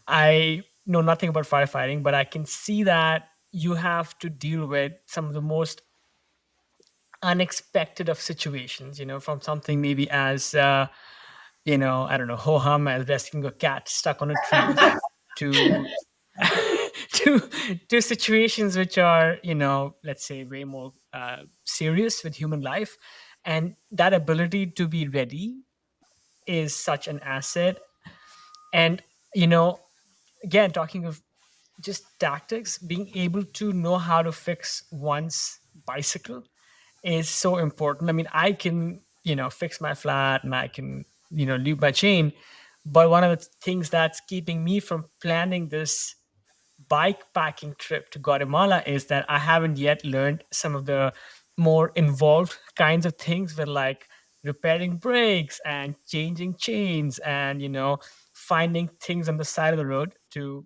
I know nothing about firefighting, but I can see that you have to deal with some of the most unexpected of situations, from something maybe as, I don't know, ho hum as rescuing a cat stuck on a tree to to to situations which are, let's say way more serious with human life. And that ability to be ready is such an asset. And, you know, again, talking of just tactics, being able to know how to fix one's bicycle is so important. I mean, I can, fix my flat and I can, lube my chain. But one of the things that's keeping me from planning this bike packing trip to Guatemala is that I haven't yet learned some of the more involved kinds of things with like repairing brakes and changing chains and, finding things on the side of the road to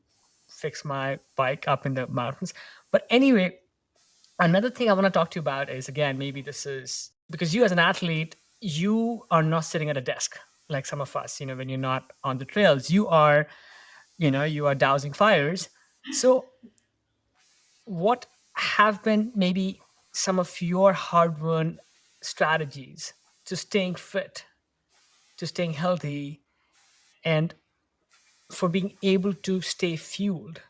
fix my bike up in the mountains. But anyway, another thing I want to talk to you about is, again, maybe this is because you as an athlete, you are not sitting at a desk like some of us, when you're not on the trails, you are dousing fires. So what have been maybe some of your hard-won strategies to staying fit, to staying healthy, and for being able to stay fueled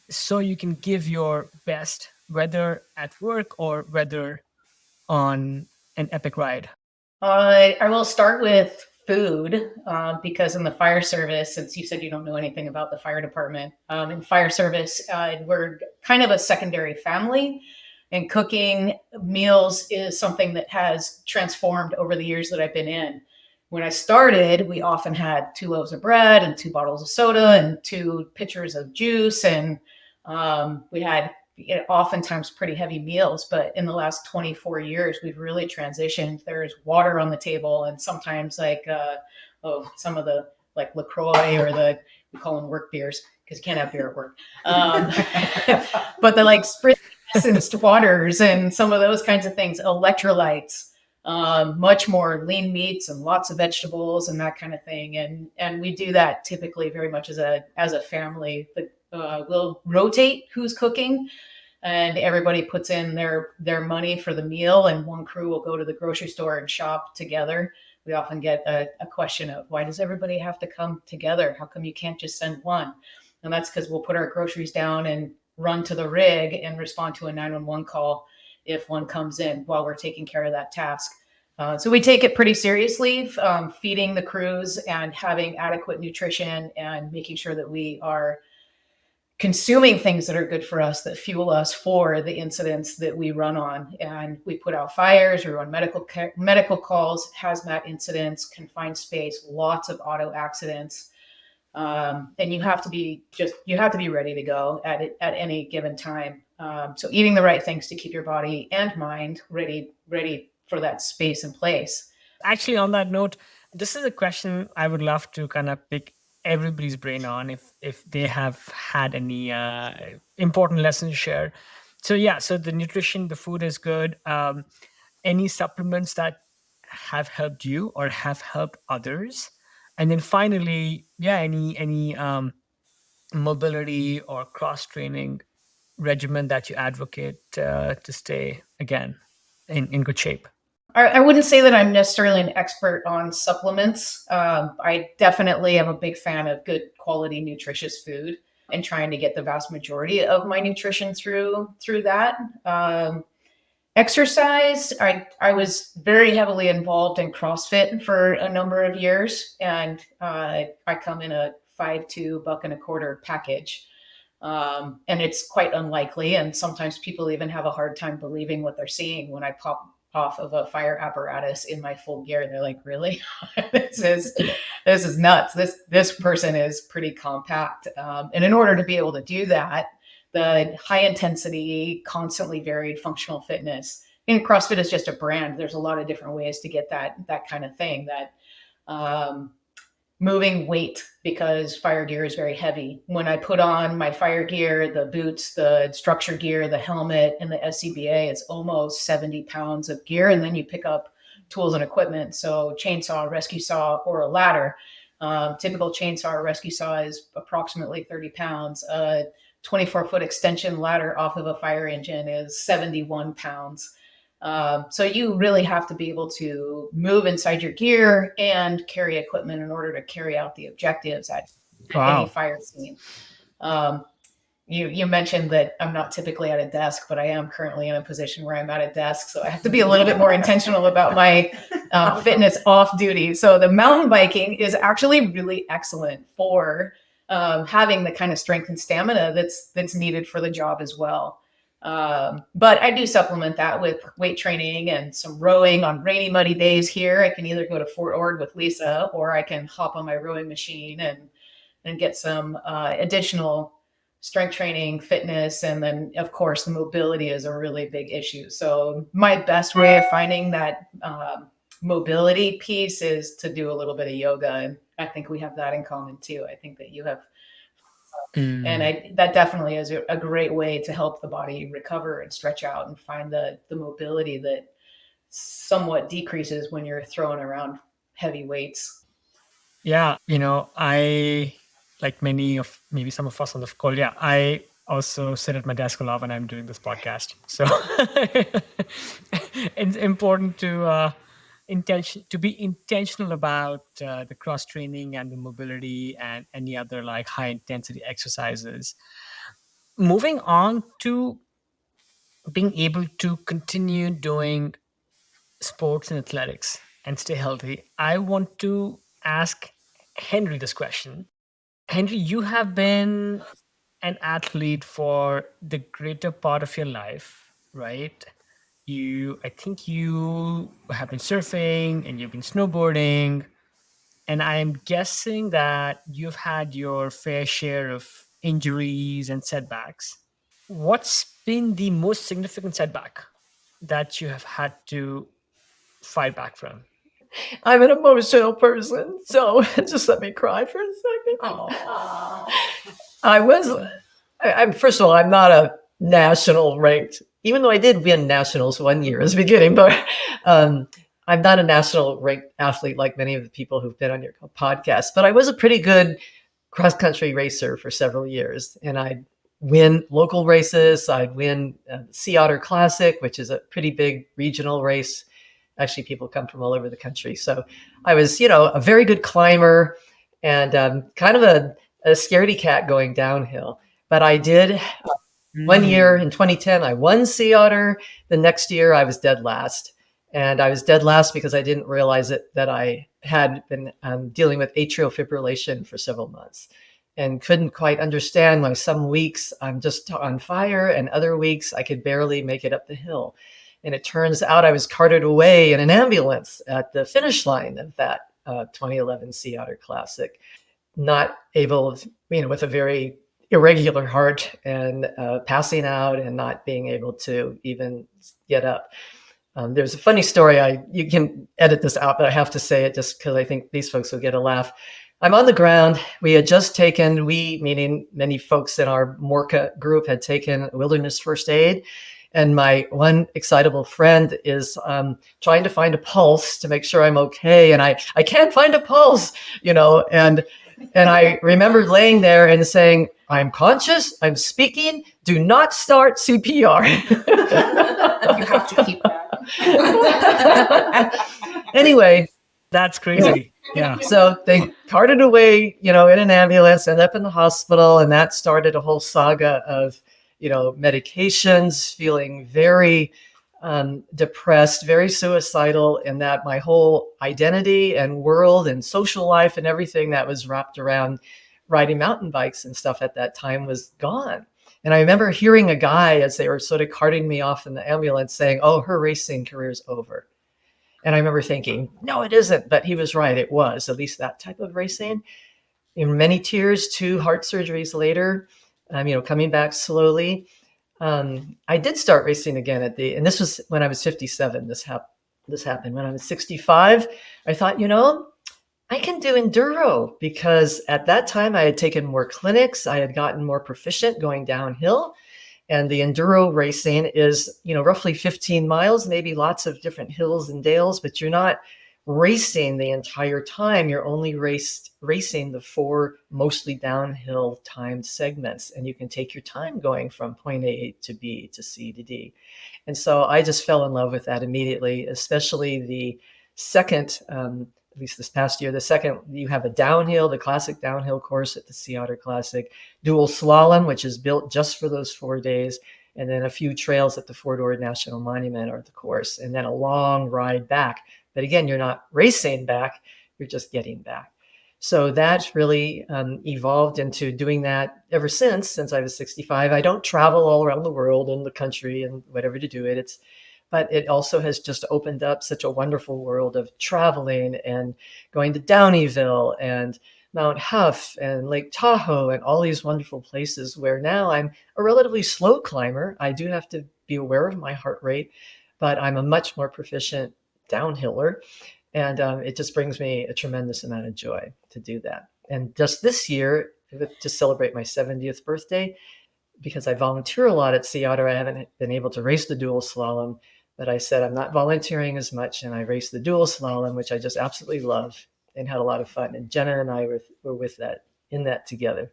so you can give your best, whether at work or whether on an epic ride? I will start with food because in the fire service, since you said you don't know anything about the fire department, in fire service, we're kind of a secondary family, and cooking meals is something that has transformed over the years that I've been in. When I started, we often had 2 loaves of bread and 2 bottles of soda and 2 pitchers of juice, and we had oftentimes pretty heavy meals. But in the last 24 years, we've really transitioned. There's water on the table, and sometimes like some of the like LaCroix or we call them work beers because you can't have beer at work. But the like spring licensed waters and some of those kinds of things, electrolytes, much more lean meats and lots of vegetables and that kind of thing. And we do that typically very much as a family. We'll rotate who's cooking, and everybody puts in their money for the meal, and one crew will go to the grocery store and shop together. We often get a question of, why does everybody have to come together? How come you can't just send one? And that's because we'll put our groceries down and run to the rig and respond to a 911 call if one comes in while we're taking care of that task. So we take it pretty seriously, feeding the crews and having adequate nutrition and making sure that we are consuming things that are good for us, that fuel us for the incidents that we run on. And we put out fires, we run medical calls, hazmat incidents, confined space, lots of auto accidents. And you have to be ready to go at any given time. So eating the right things to keep your body and mind ready for that space and place. Actually, on that note, this is a question I would love to kind of pick everybody's brain on if they have had any important lessons to share. So yeah, so the nutrition, the food is good. Any supplements that have helped you or have helped others? And then finally, yeah, any mobility or cross training regimen that you advocate to stay again in good shape? I wouldn't say that I'm necessarily an expert on supplements. I definitely am a big fan of good quality, nutritious food and trying to get the vast majority of my nutrition through that. Exercise, I was very heavily involved in CrossFit for a number of years, and I come in a 5'2" $1.25 package. And it's quite unlikely. And sometimes people even have a hard time believing what they're seeing when I pop off of a fire apparatus in my full gear. They're like, really? this is nuts. This person is pretty compact. And in order to be able to do that, the high intensity, constantly varied functional fitness, and CrossFit is just a brand. There's a lot of different ways to get that kind of thing that moving weight because fire gear is very heavy. When I put on my fire gear, the boots, the structure gear, the helmet, and the SCBA, it's almost 70 pounds of gear. And then you pick up tools and equipment. So chainsaw, rescue saw, or a ladder. Typical chainsaw or rescue saw is approximately 30 pounds. 24-foot extension ladder off of a fire engine is 71 pounds. So you really have to be able to move inside your gear and carry equipment in order to carry out the objectives at any fire scene. You mentioned that I'm not typically at a desk, but I am currently in a position where I'm at a desk. So I have to be a little bit more intentional about my fitness off duty. So the mountain biking is actually really excellent for having the kind of strength and stamina that's needed for the job as well. But I do supplement that with weight training and some rowing on rainy, muddy days here. I can either go to Fort Ord with Lisa, or I can hop on my rowing machine and get some additional strength training, fitness, and then of course the mobility is a really big issue. So my best way of finding that mobility piece is to do a little bit of yoga, and I think we have that in common too. I think that you have, and that definitely is a great way to help the body recover and stretch out and find the mobility that somewhat decreases when you're throwing around heavy weights. Yeah, I, like maybe some of us on the call, I also sit at my desk a lot when I'm doing this podcast. So it's important to be intentional about the cross training and the mobility and any other like high intensity exercises. Moving on to being able to continue doing sports and athletics and stay healthy, I want to ask Henri this question. Henri, you have been an athlete for the greater part of your life, right? I think you have been surfing and you've been snowboarding, and I'm guessing that you've had your fair share of injuries and setbacks. What's been the most significant setback that you have had to fight back from? I'm an emotional person, so just let me cry for a second. I'm first of all, I'm not a national ranked, even though I did win nationals one year as beginning, but I'm not a national ranked athlete like many of the people who've been on your podcast, but I was a pretty good cross-country racer for several years, and I'd win local races. I'd win the Sea Otter Classic, which is a pretty big regional race. Actually, people come from all over the country. So I was, a very good climber and kind of a scaredy cat going downhill. But I did 1 year in 2010, I won Sea Otter. The next year I was dead last. And I was dead last because I didn't realize that I had been dealing with atrial fibrillation for several months and couldn't quite understand why some weeks I'm just on fire and other weeks I could barely make it up the hill. And it turns out I was carted away in an ambulance at the finish line of that 2011 Sea Otter Classic, not able, with a very irregular heart and passing out and not being able to even get up. There's a funny story. You can edit this out, but I have to say it just because I think these folks will get a laugh. I'm on the ground. We had just taken, meaning many folks in our MORCA group, had taken wilderness first aid. And my one excitable friend is trying to find a pulse to make sure I'm okay. And I can't find a pulse, and I remember laying there and saying, I'm conscious, I'm speaking, do not start CPR. You have to keep that. Anyway. That's crazy. Yeah. So they carted away, in an ambulance, ended up in the hospital. And that started a whole saga of, medications, feeling very depressed, very suicidal, and that my whole identity and world and social life and everything that was wrapped around riding mountain bikes and stuff at that time was gone. And I remember hearing a guy as they were sort of carting me off in the ambulance saying, oh, her racing career's over. And I remember thinking, no, it isn't. But he was right. It was, at least that type of racing. In many tears, 2 heart surgeries later, coming back slowly. I did start racing again and this was when I was 57. This happened when I was 65. I thought, I can do enduro because at that time I had taken more clinics. I had gotten more proficient going downhill. And the enduro racing is, roughly 15 miles, maybe lots of different hills and dales, but you're not racing the entire time. You're only racing the 4 mostly downhill timed segments. And you can take your time going from point A to B to C to D. And so I just fell in love with that immediately, especially the second, at least this past year, the second, you have a downhill, the classic downhill course at the Sea Otter Classic, dual slalom, which is built just for those 4 days, and then a few trails at the Fort Ord National Monument are the course, and then a long ride back. But again, you're not racing back, you're just getting back. So that really evolved into doing that ever since I was 65. I don't travel all around the world and the country and whatever to do it. But it also has just opened up such a wonderful world of traveling and going to Downeyville and Mount Huff and Lake Tahoe and all these wonderful places where now I'm a relatively slow climber. I do have to be aware of my heart rate, but I'm a much more proficient downhiller. And it just brings me a tremendous amount of joy to do that. And just this year, to celebrate my 70th birthday, because I volunteer a lot at Sea Otter, I haven't been able to race the dual slalom, but I said I'm not volunteering as much, and I raced the dual slalom, which I just absolutely love and had a lot of fun. And Jenna and I were with that, in that together.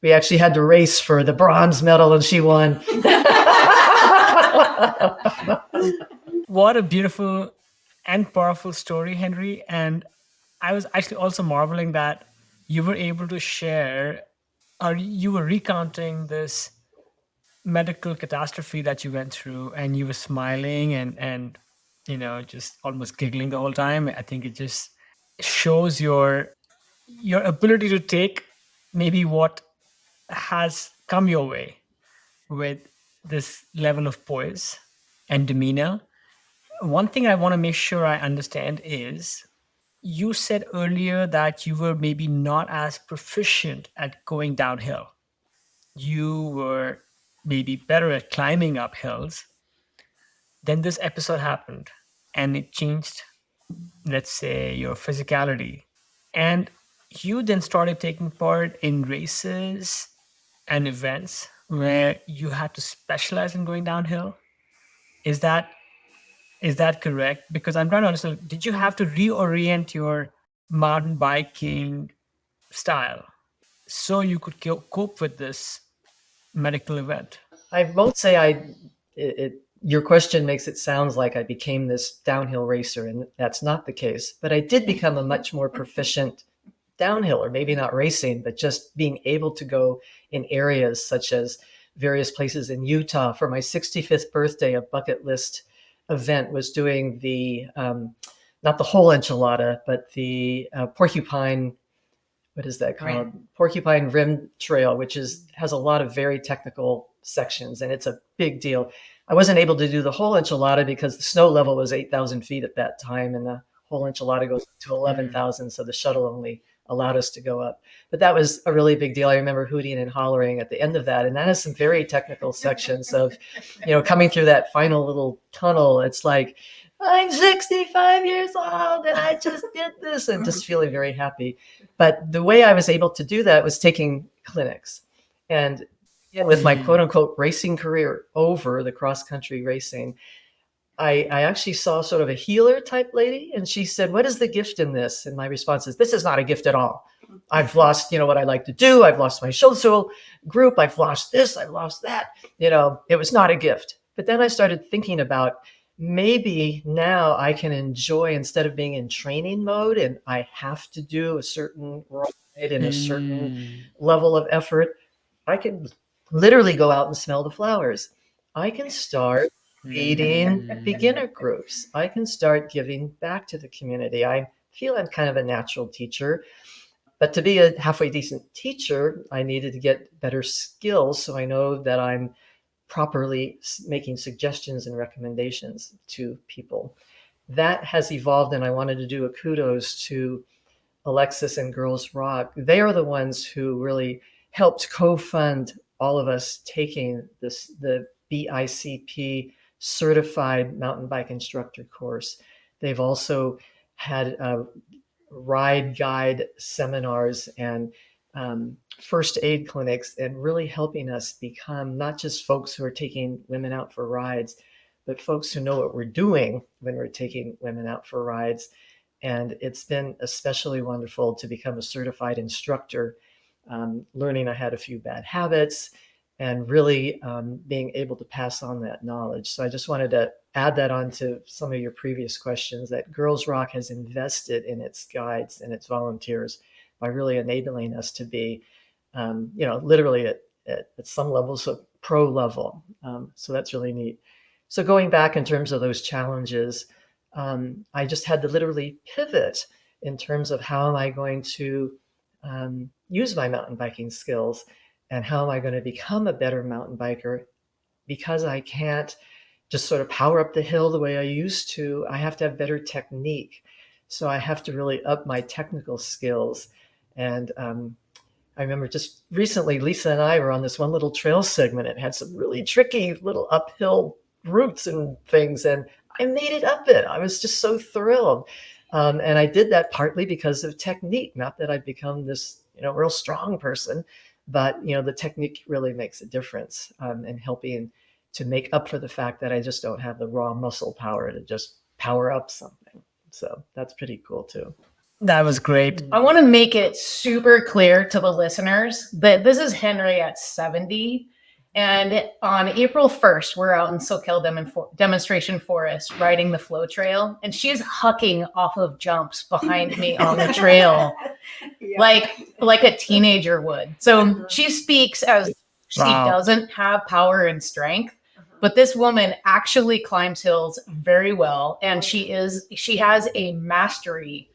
We actually had to race for the bronze medal, and she won. What a beautiful and powerful story, Henry. And I was actually also marveling that you were able to share, or you were recounting this medical catastrophe that you went through, and you were smiling and just almost giggling the whole time. I think it just shows your ability to take maybe what has come your way with this level of poise and demeanor. One thing I want to make sure I understand is, you said earlier that you were maybe not as proficient at going downhill. You were maybe better at climbing up hills. Then this episode happened and it changed, let's say, your physicality. And you then started taking part in races and events where you had to specialize in going downhill. Is that correct? Because I'm trying to understand, did you have to reorient your mountain biking style so you could cope with this medical event? I won't say your question makes it sound like I became this downhill racer, and that's not the case. But I did become a much more proficient downhiller, maybe not racing, but just being able to go in areas such as various places in Utah. For my 65th birthday, a bucket list event was doing the, not the whole enchilada, but the porcupine, what is that called? Right. Porcupine Rim Trail, which has a lot of very technical sections, and it's a big deal. I wasn't able to do the whole enchilada because the snow level was 8,000 feet at that time, and the whole enchilada goes to 11,000, so the shuttle only allowed us to go up. But that was a really big deal. I remember hooting and hollering at the end of that, and that has some very technical sections of, coming through that final little tunnel. It's like, I'm 65 years old and I just did this, and just feeling very happy. But the way I was able to do that was taking clinics. And with my quote unquote racing career over, the cross country racing, I actually saw sort of a healer type lady, and she said, "What is the gift in this?" And my response is, "This is not a gift at all. I've lost, what I like to do. I've lost my social group. I've lost this. I've lost that. It was not a gift." But then I started thinking about, maybe now I can enjoy, instead of being in training mode and I have to do a certain ride and a certain level of effort, I can literally go out and smell the flowers. I can start feeding beginner groups. I can start giving back to the community. I feel I'm kind of a natural teacher. But to be a halfway decent teacher, I needed to get better skills so I know that I'm properly making suggestions and recommendations to people. That has evolved, and I wanted to do a kudos to Alexis and Girls Rock. They are the ones who really helped co-fund all of us taking the BICP certified mountain bike instructor course. They've also had ride guide seminars and first aid clinics, and really helping us become not just folks who are taking women out for rides, but folks who know what we're doing when we're taking women out for rides. And it's been especially wonderful to become a certified instructor, learning I had a few bad habits and really being able to pass on that knowledge. So I just wanted to add that on to some of your previous questions, that Girls Rock has invested in its guides and its volunteers by really enabling us to be, literally at some levels of pro level. So that's really neat. So going back in terms of those challenges, I just had to literally pivot in terms of how am I going to use my mountain biking skills, and how am I going to become a better mountain biker, because I can't just sort of power up the hill the way I used to. I have to have better technique. So I have to really up my technical skills. And I remember just recently, Lisa and I were on this one little trail segment. It had some really tricky little uphill routes and things, and I made it up it. I was just so thrilled. And I did that partly because of technique, not that I've become this, real strong person, but, the technique really makes a difference in helping to make up for the fact that I just don't have the raw muscle power to just power up something. So that's pretty cool too. That was great. I want to make it super clear to the listeners that this is Henri at 70. And on April 1st, we're out in Soquel Demonstration Forest riding the flow trail. And she's hucking off of jumps behind me on the trail like a teenager would. So she speaks as she doesn't have power and strength. But this woman actually climbs hills very well. And she has a mastery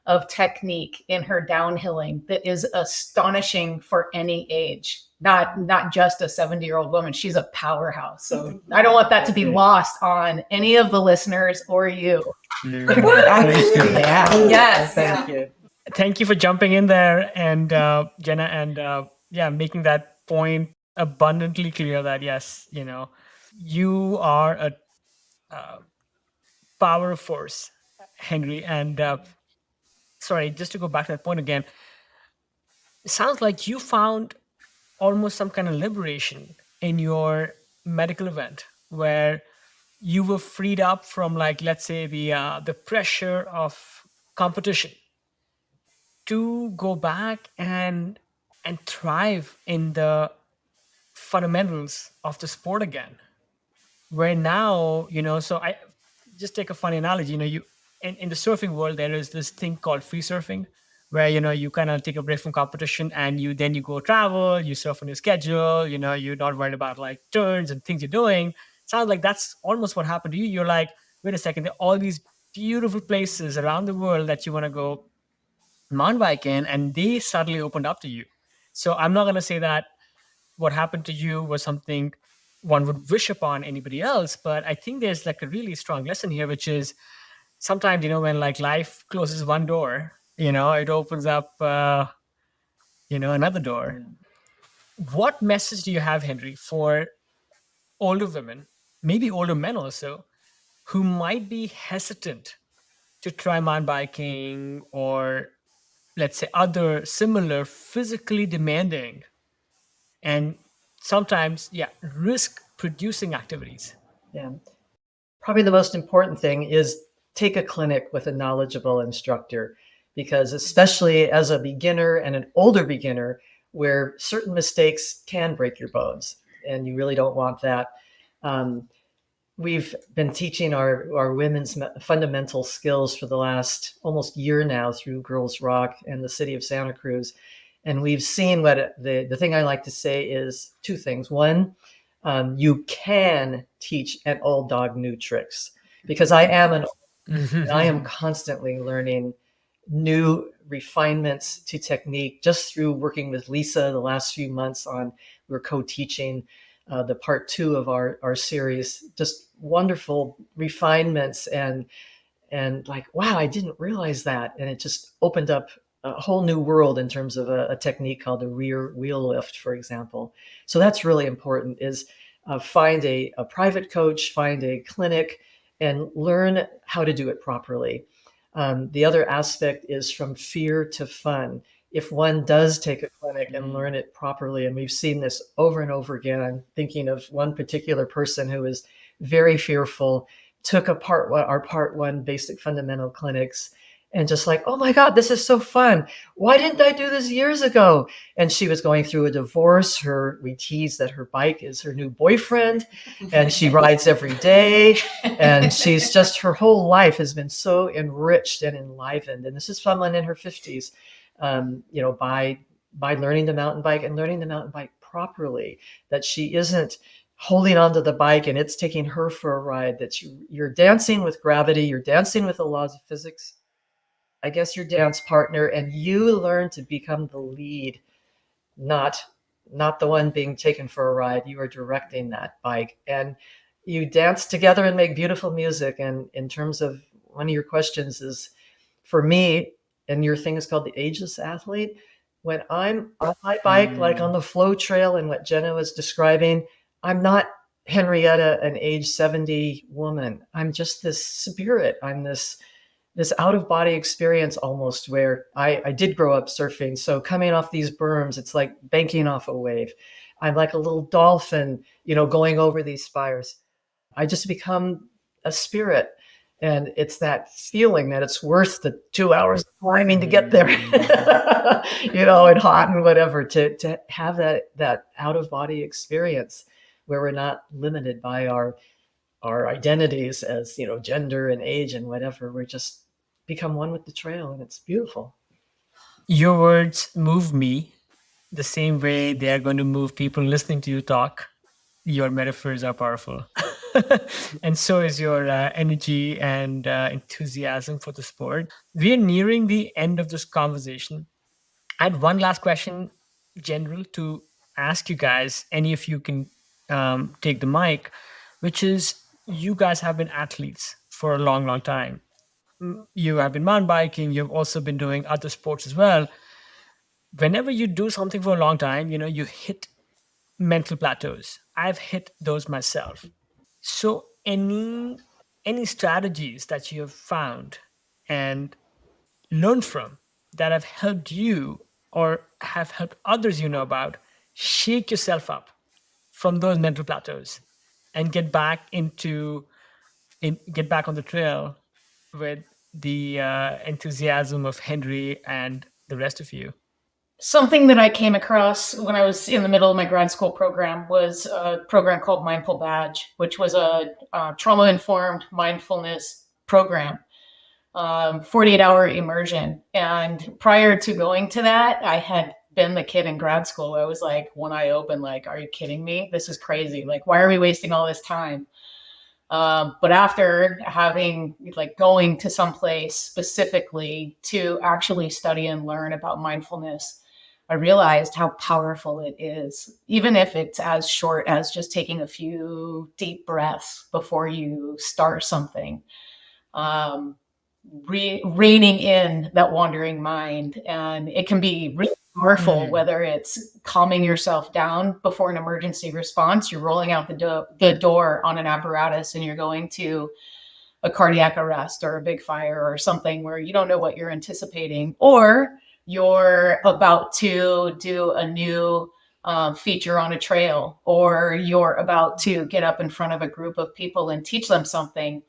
of technique in her downhilling that is astonishing for any age, not just a 70-year-old woman. She's a powerhouse. So I don't want that to be lost on any of the listeners or you. Yes. Thank you. Thank you for jumping in there, and Jenna, and making that point abundantly clear that yes, you are a power force, Henri. And sorry, just to go back to that point again, it sounds like you found almost some kind of liberation in your medical event, where you were freed up from, like, let's say the pressure of competition, to go back and thrive in the fundamentals of the sport again. Where now, so I just take a funny analogy. You in the surfing world, there is this thing called free surfing, where you kind of take a break from competition, and you go travel, you surf on your schedule. You're not worried about like turns and things you're doing. Sounds like that's almost what happened to you. You're like, wait a second, there are all these beautiful places around the world that you want to go mountain bike in, and they suddenly opened up to you. So I'm not going to say that what happened to you was something one would wish upon anybody else, but I think there's like a really strong lesson here, which is sometimes, when like life closes one door, it opens up, another door. What message do you have, Henri, for older women, maybe older men also, who might be hesitant to try mountain biking, or let's say other similar physically demanding and sometimes risk producing activities? Yeah. Probably the most important thing is take a clinic with a knowledgeable instructor, because especially as a beginner and an older beginner, where certain mistakes can break your bones, and you really don't want that. We've been teaching our women's fundamental skills for the last almost year now through Girls Rock and the city of Santa Cruz. And we've seen what the thing I like to say is two things. One, you can teach an old dog new tricks, because I am constantly learning new refinements to technique just through working with Lisa the last few months we're co-teaching the part 2 of our series, just wonderful refinements and like, wow, I didn't realize that. And it just opened up a whole new world in terms of a technique called the rear wheel lift, for example. So that's really important, is find a private coach, find a clinic, and learn how to do it properly. The other aspect is from fear to fun. If one does take a clinic and learn it properly, and we've seen this over and over again, I'm thinking of one particular person who was very fearful, took our part one basic fundamental clinics, and just like, oh my God, this is so fun. Why didn't I do this years ago? And she was going through a divorce. We tease that her bike is her new boyfriend, and she rides every day. And she's just, her whole life has been so enriched and enlivened. And this is someone in her 50s, by learning to mountain bike and learning to mountain bike properly, that she isn't holding onto the bike and it's taking her for a ride, that you're dancing with gravity, you're dancing with the laws of physics, I guess, your dance partner, and you learn to become the lead, not the one being taken for a ride. You are directing that bike, and you dance together and make beautiful music. And in terms of one of your questions is, for me, and your thing is called the ageless athlete, when I'm on my bike, like on the flow trail and what Jenna was describing, I'm not Henrietta, an age 70 woman. I'm just this spirit. I'm this out-of-body experience almost, where I did grow up surfing. So coming off these berms, it's like banking off a wave. I'm like a little dolphin, going over these spires. I just become a spirit. And it's that feeling that it's worth the 2 hours of climbing to get there, and hot and whatever, to have that out-of-body experience where we're not limited by our identities as, gender and age and whatever. We're just become one with the trail, and it's beautiful. Your words move me the same way they are going to move people listening to you talk. Your metaphors are powerful. And so is your energy and enthusiasm for the sport. We are nearing the end of this conversation. I had one last question, general, to ask you guys. Any of you can take the mic, which is, you guys have been athletes for a long, long time. You have been mountain biking. You've also been doing other sports as well. Whenever you do something for a long time, you hit mental plateaus. I've hit those myself. So any strategies that you have found and learned from that have helped you or have helped others about shake yourself up from those mental plateaus and get back on the trail with the enthusiasm of Henri and the rest of you? Something that I came across when I was in the middle of my grad school program was a program called Mindful Badge, which was a trauma-informed mindfulness program, 48-hour immersion. And prior to going to that, I had been the kid in grad school. I was like, one eye open, like, are you kidding me? This is crazy. Like, why are we wasting all this time? But after going to some place specifically to actually study and learn about mindfulness, I realized how powerful it is, even if it's as short as just taking a few deep breaths before you start something, reining in that wandering mind. And it can be really powerful, whether it's calming yourself down before an emergency response, you're rolling out the door on an apparatus and you're going to a cardiac arrest or a big fire or something where you don't know what you're anticipating, or you're about to do a new feature on a trail, or you're about to get up in front of a group of people and teach them something.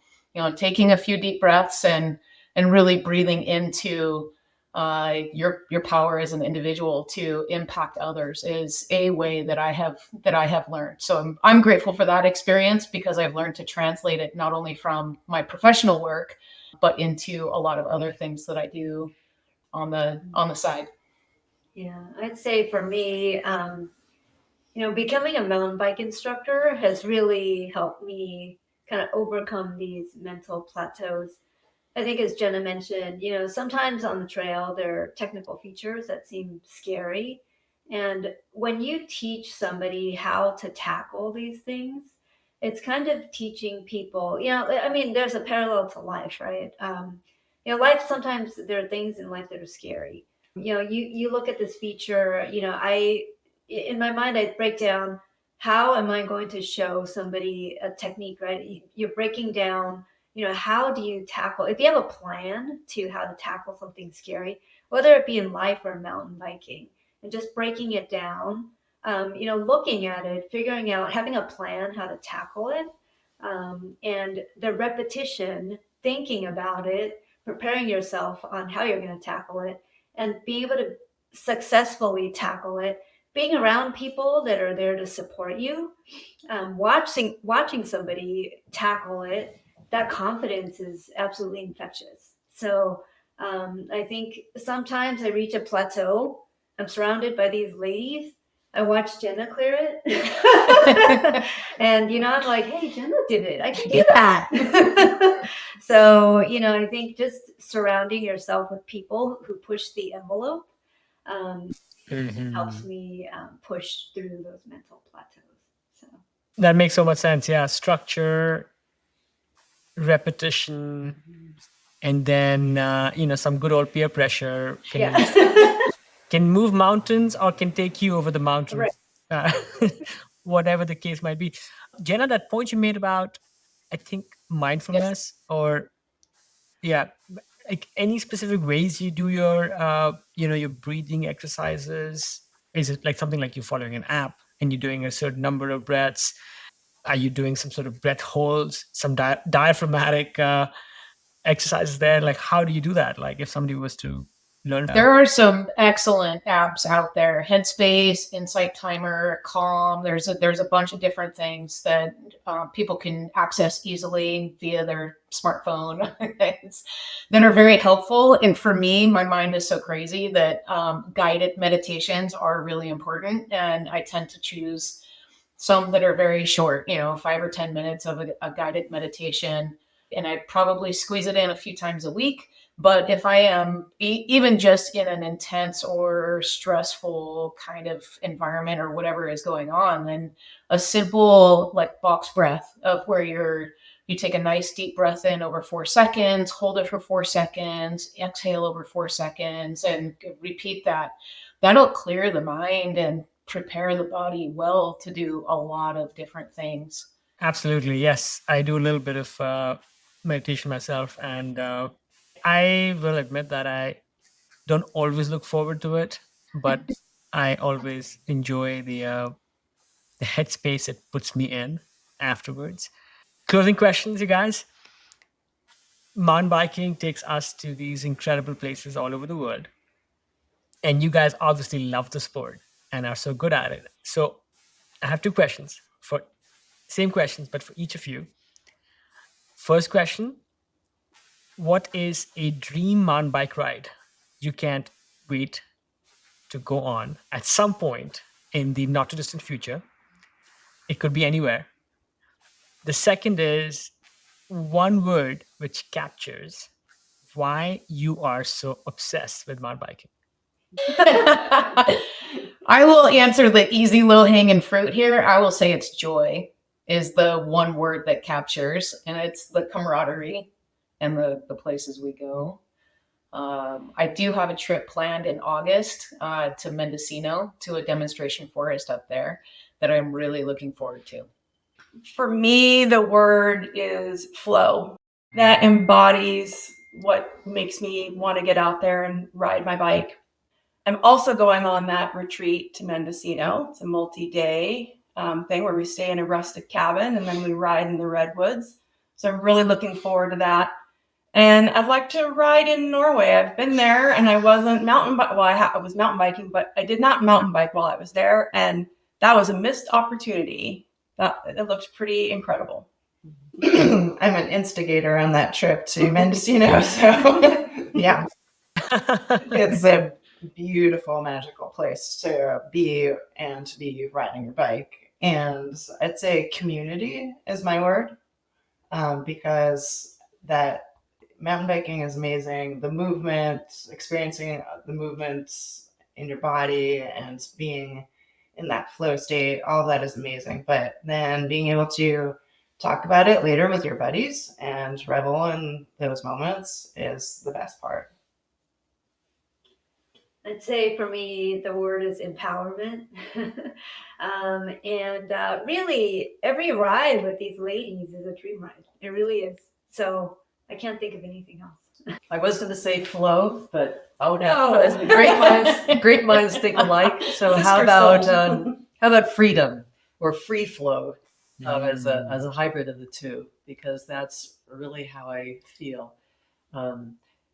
Taking a few deep breaths and really breathing into your power as an individual to impact others is a way that I have learned. So I'm grateful for that experience, because I've learned to translate it not only from my professional work, but into a lot of other things that I do on the side. Yeah, I'd say for me, becoming a mountain bike instructor has really helped me kind of overcome these mental plateaus. I think, as Jenna mentioned, sometimes on the trail there are technical features that seem scary. And when you teach somebody how to tackle these things, it's kind of teaching people, there's a parallel to life, right? Life, sometimes there are things in life that are scary. You look at this feature, in my mind, I break down, how am I going to show somebody a technique, right? You're breaking down how do you tackle, if you have a plan to how to tackle something scary, whether it be in life or mountain biking, and just breaking it down, looking at it, figuring out, having a plan how to tackle it, and the repetition, thinking about it, preparing yourself on how you're going to tackle it, and be able to successfully tackle it, being around people that are there to support you, watching somebody tackle it, that confidence is absolutely infectious. So I think sometimes I reach a plateau. I'm surrounded by these ladies. I watched Jenna clear it. And, I'm like, hey, Jenna did it. I can do that. So, I think just surrounding yourself with people who push the envelope helps me push through those mental plateaus. So That makes so much sense. Yeah. Structure, repetition, and then, some good old peer pressure can move mountains or can take you over the mountains, whatever the case might be. Jenna, that point you made about, I think, mindfulness or, like any specific ways you do your breathing exercises. Is it like something like you're following an app and you're doing a certain number of breaths? Are you doing some sort of breath holds, some diaphragmatic exercises there? Like, how do you do that? Like, if somebody was to learn There are some excellent apps out there: Headspace, Insight Timer, Calm. There's a bunch of different things that people can access easily via their smartphone that are very helpful. And for me, my mind is so crazy that guided meditations are really important, and I tend to choose some that are very short, 5 or 10 minutes of a guided meditation. And I probably squeeze it in a few times a week. But if I am even just in an intense or stressful kind of environment or whatever is going on, then a simple like box breath of where you take a nice deep breath in over 4 seconds, hold it for 4 seconds, exhale over 4 seconds, and repeat that. That'll clear the mind and prepare the body well to do a lot of different things. Absolutely. Yes. I do a little bit of meditation myself. And I will admit that I don't always look forward to it, but I always enjoy the headspace it puts me in afterwards. Closing questions, you guys. Mountain biking takes us to these incredible places all over the world. And you guys obviously love the sport and are so good at it. So I have 2 questions, for same questions, but for each of you. First question: what is a dream mountain bike ride you can't wait to go on at some point in the not too distant future? It could be anywhere. The second is one word which captures why you are so obsessed with mountain biking. I will answer the easy low hanging fruit here. I will say it's joy is the one word that captures, and it's the camaraderie and the places we go. I do have a trip planned in August to Mendocino, to a demonstration forest up there that I'm really looking forward to. For me, the word is flow. That embodies what makes me want to get out there and ride my bike. I'm also going on that retreat to Mendocino. It's a multi-day thing where we stay in a rustic cabin and then we ride in the redwoods. So I'm really looking forward to that. And I'd like to ride in Norway. I've been there and I wasn't I was mountain biking, but I did not mountain bike while I was there. And that was a missed opportunity. It looks pretty incredible. I'm an instigator on that trip to Mendocino. So yeah, it's a beautiful, magical place to be and to be riding your bike. And I'd say community is my word, because that mountain biking is amazing. The movement, experiencing the movements in your body and being in that flow state, all of that is amazing. But then being able to talk about it later with your buddies and revel in those moments is the best part. I'd say for me, the word is empowerment. And really, every ride with these ladies is a dream ride. It really is. So I can't think of anything else. I was going to say flow, but oh no, No. great minds think alike. So how about freedom or free flow as a hybrid of the two? Because that's really how I feel.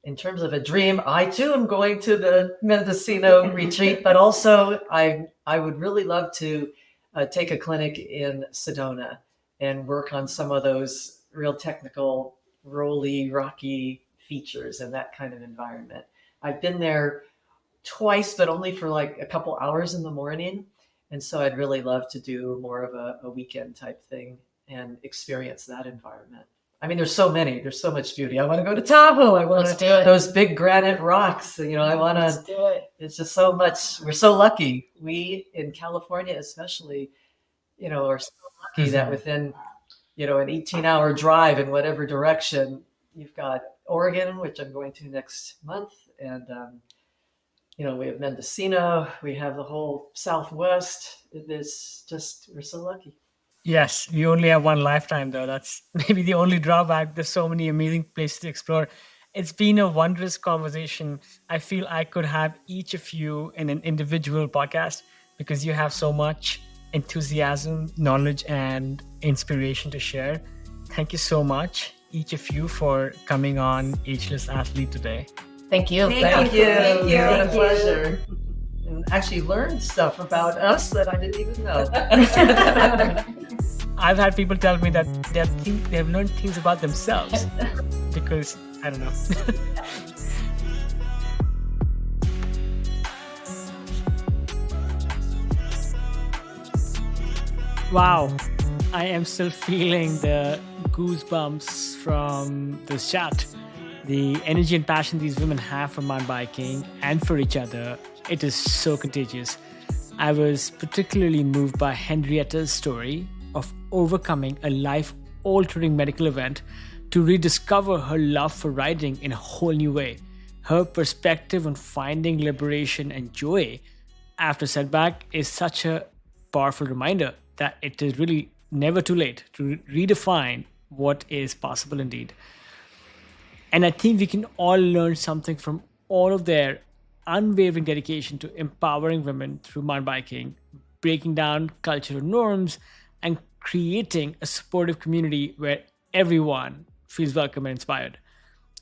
In terms of a dream, I too am going to the Mendocino retreat, but also I would really love to take a clinic in Sedona and work on some of those real technical, rolly, rocky features and that kind of environment. I've been there twice, but only for like a couple hours in the morning. And so I'd really love to do more of a weekend type thing and experience that environment. I mean, there's so much beauty. I want to go to Tahoe. I want Let's do it. those big granite rocks. I want Let's to, do it. it's just so much. We're so lucky. We in California, especially, are so lucky that within, an 18-hour drive in whatever direction, you've got Oregon, which I'm going to next month. And, we have Mendocino, we have the whole Southwest. We're so lucky. Yes, we only have one lifetime, though. That's maybe the only drawback. There's so many amazing places to explore. It's been a wondrous conversation. I feel I could have each of you in an individual podcast because you have so much enthusiasm, knowledge, and inspiration to share. Thank you so much, each of you, for coming on Ageless Athlete today. Thank you. Thank you. Thank you. It's been a Thank you. pleasure. And actually learned stuff about us that I didn't even know. I've had people tell me that they have learned things about themselves because, I don't know. Wow, I am still feeling the goosebumps from this chat. The energy and passion these women have for mountain biking and for each other, it is so contagious. I was particularly moved by Henrietta's story of overcoming a life-altering medical event to rediscover her love for riding in a whole new way. Her perspective on finding liberation and joy after setback is such a powerful reminder that it is really never too late to redefine what is possible indeed. And I think we can all learn something from all of their unwavering dedication to empowering women through mountain biking, breaking down cultural norms, and creating a supportive community where everyone feels welcome and inspired.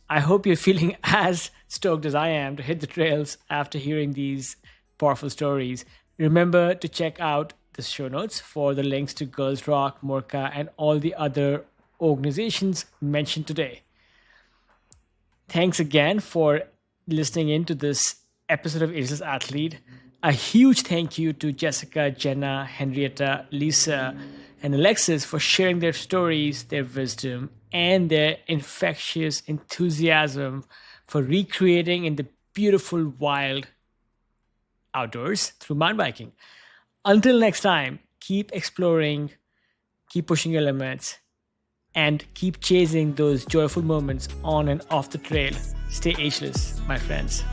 I hope you're feeling as stoked as I am to hit the trails after hearing these powerful stories. Remember to check out the show notes for the links to Girls Rock, Morka, and all the other organizations mentioned today. Thanks again for listening in to this episode of Ageless Athlete. A huge thank you to Jessica, Jenna, Henrietta, Lisa, and Alexis for sharing their stories, their wisdom, and their infectious enthusiasm for recreating in the beautiful wild outdoors through mountain biking. Until next time, keep exploring, keep pushing your limits, and keep chasing those joyful moments on and off the trail. Stay ageless, my friends.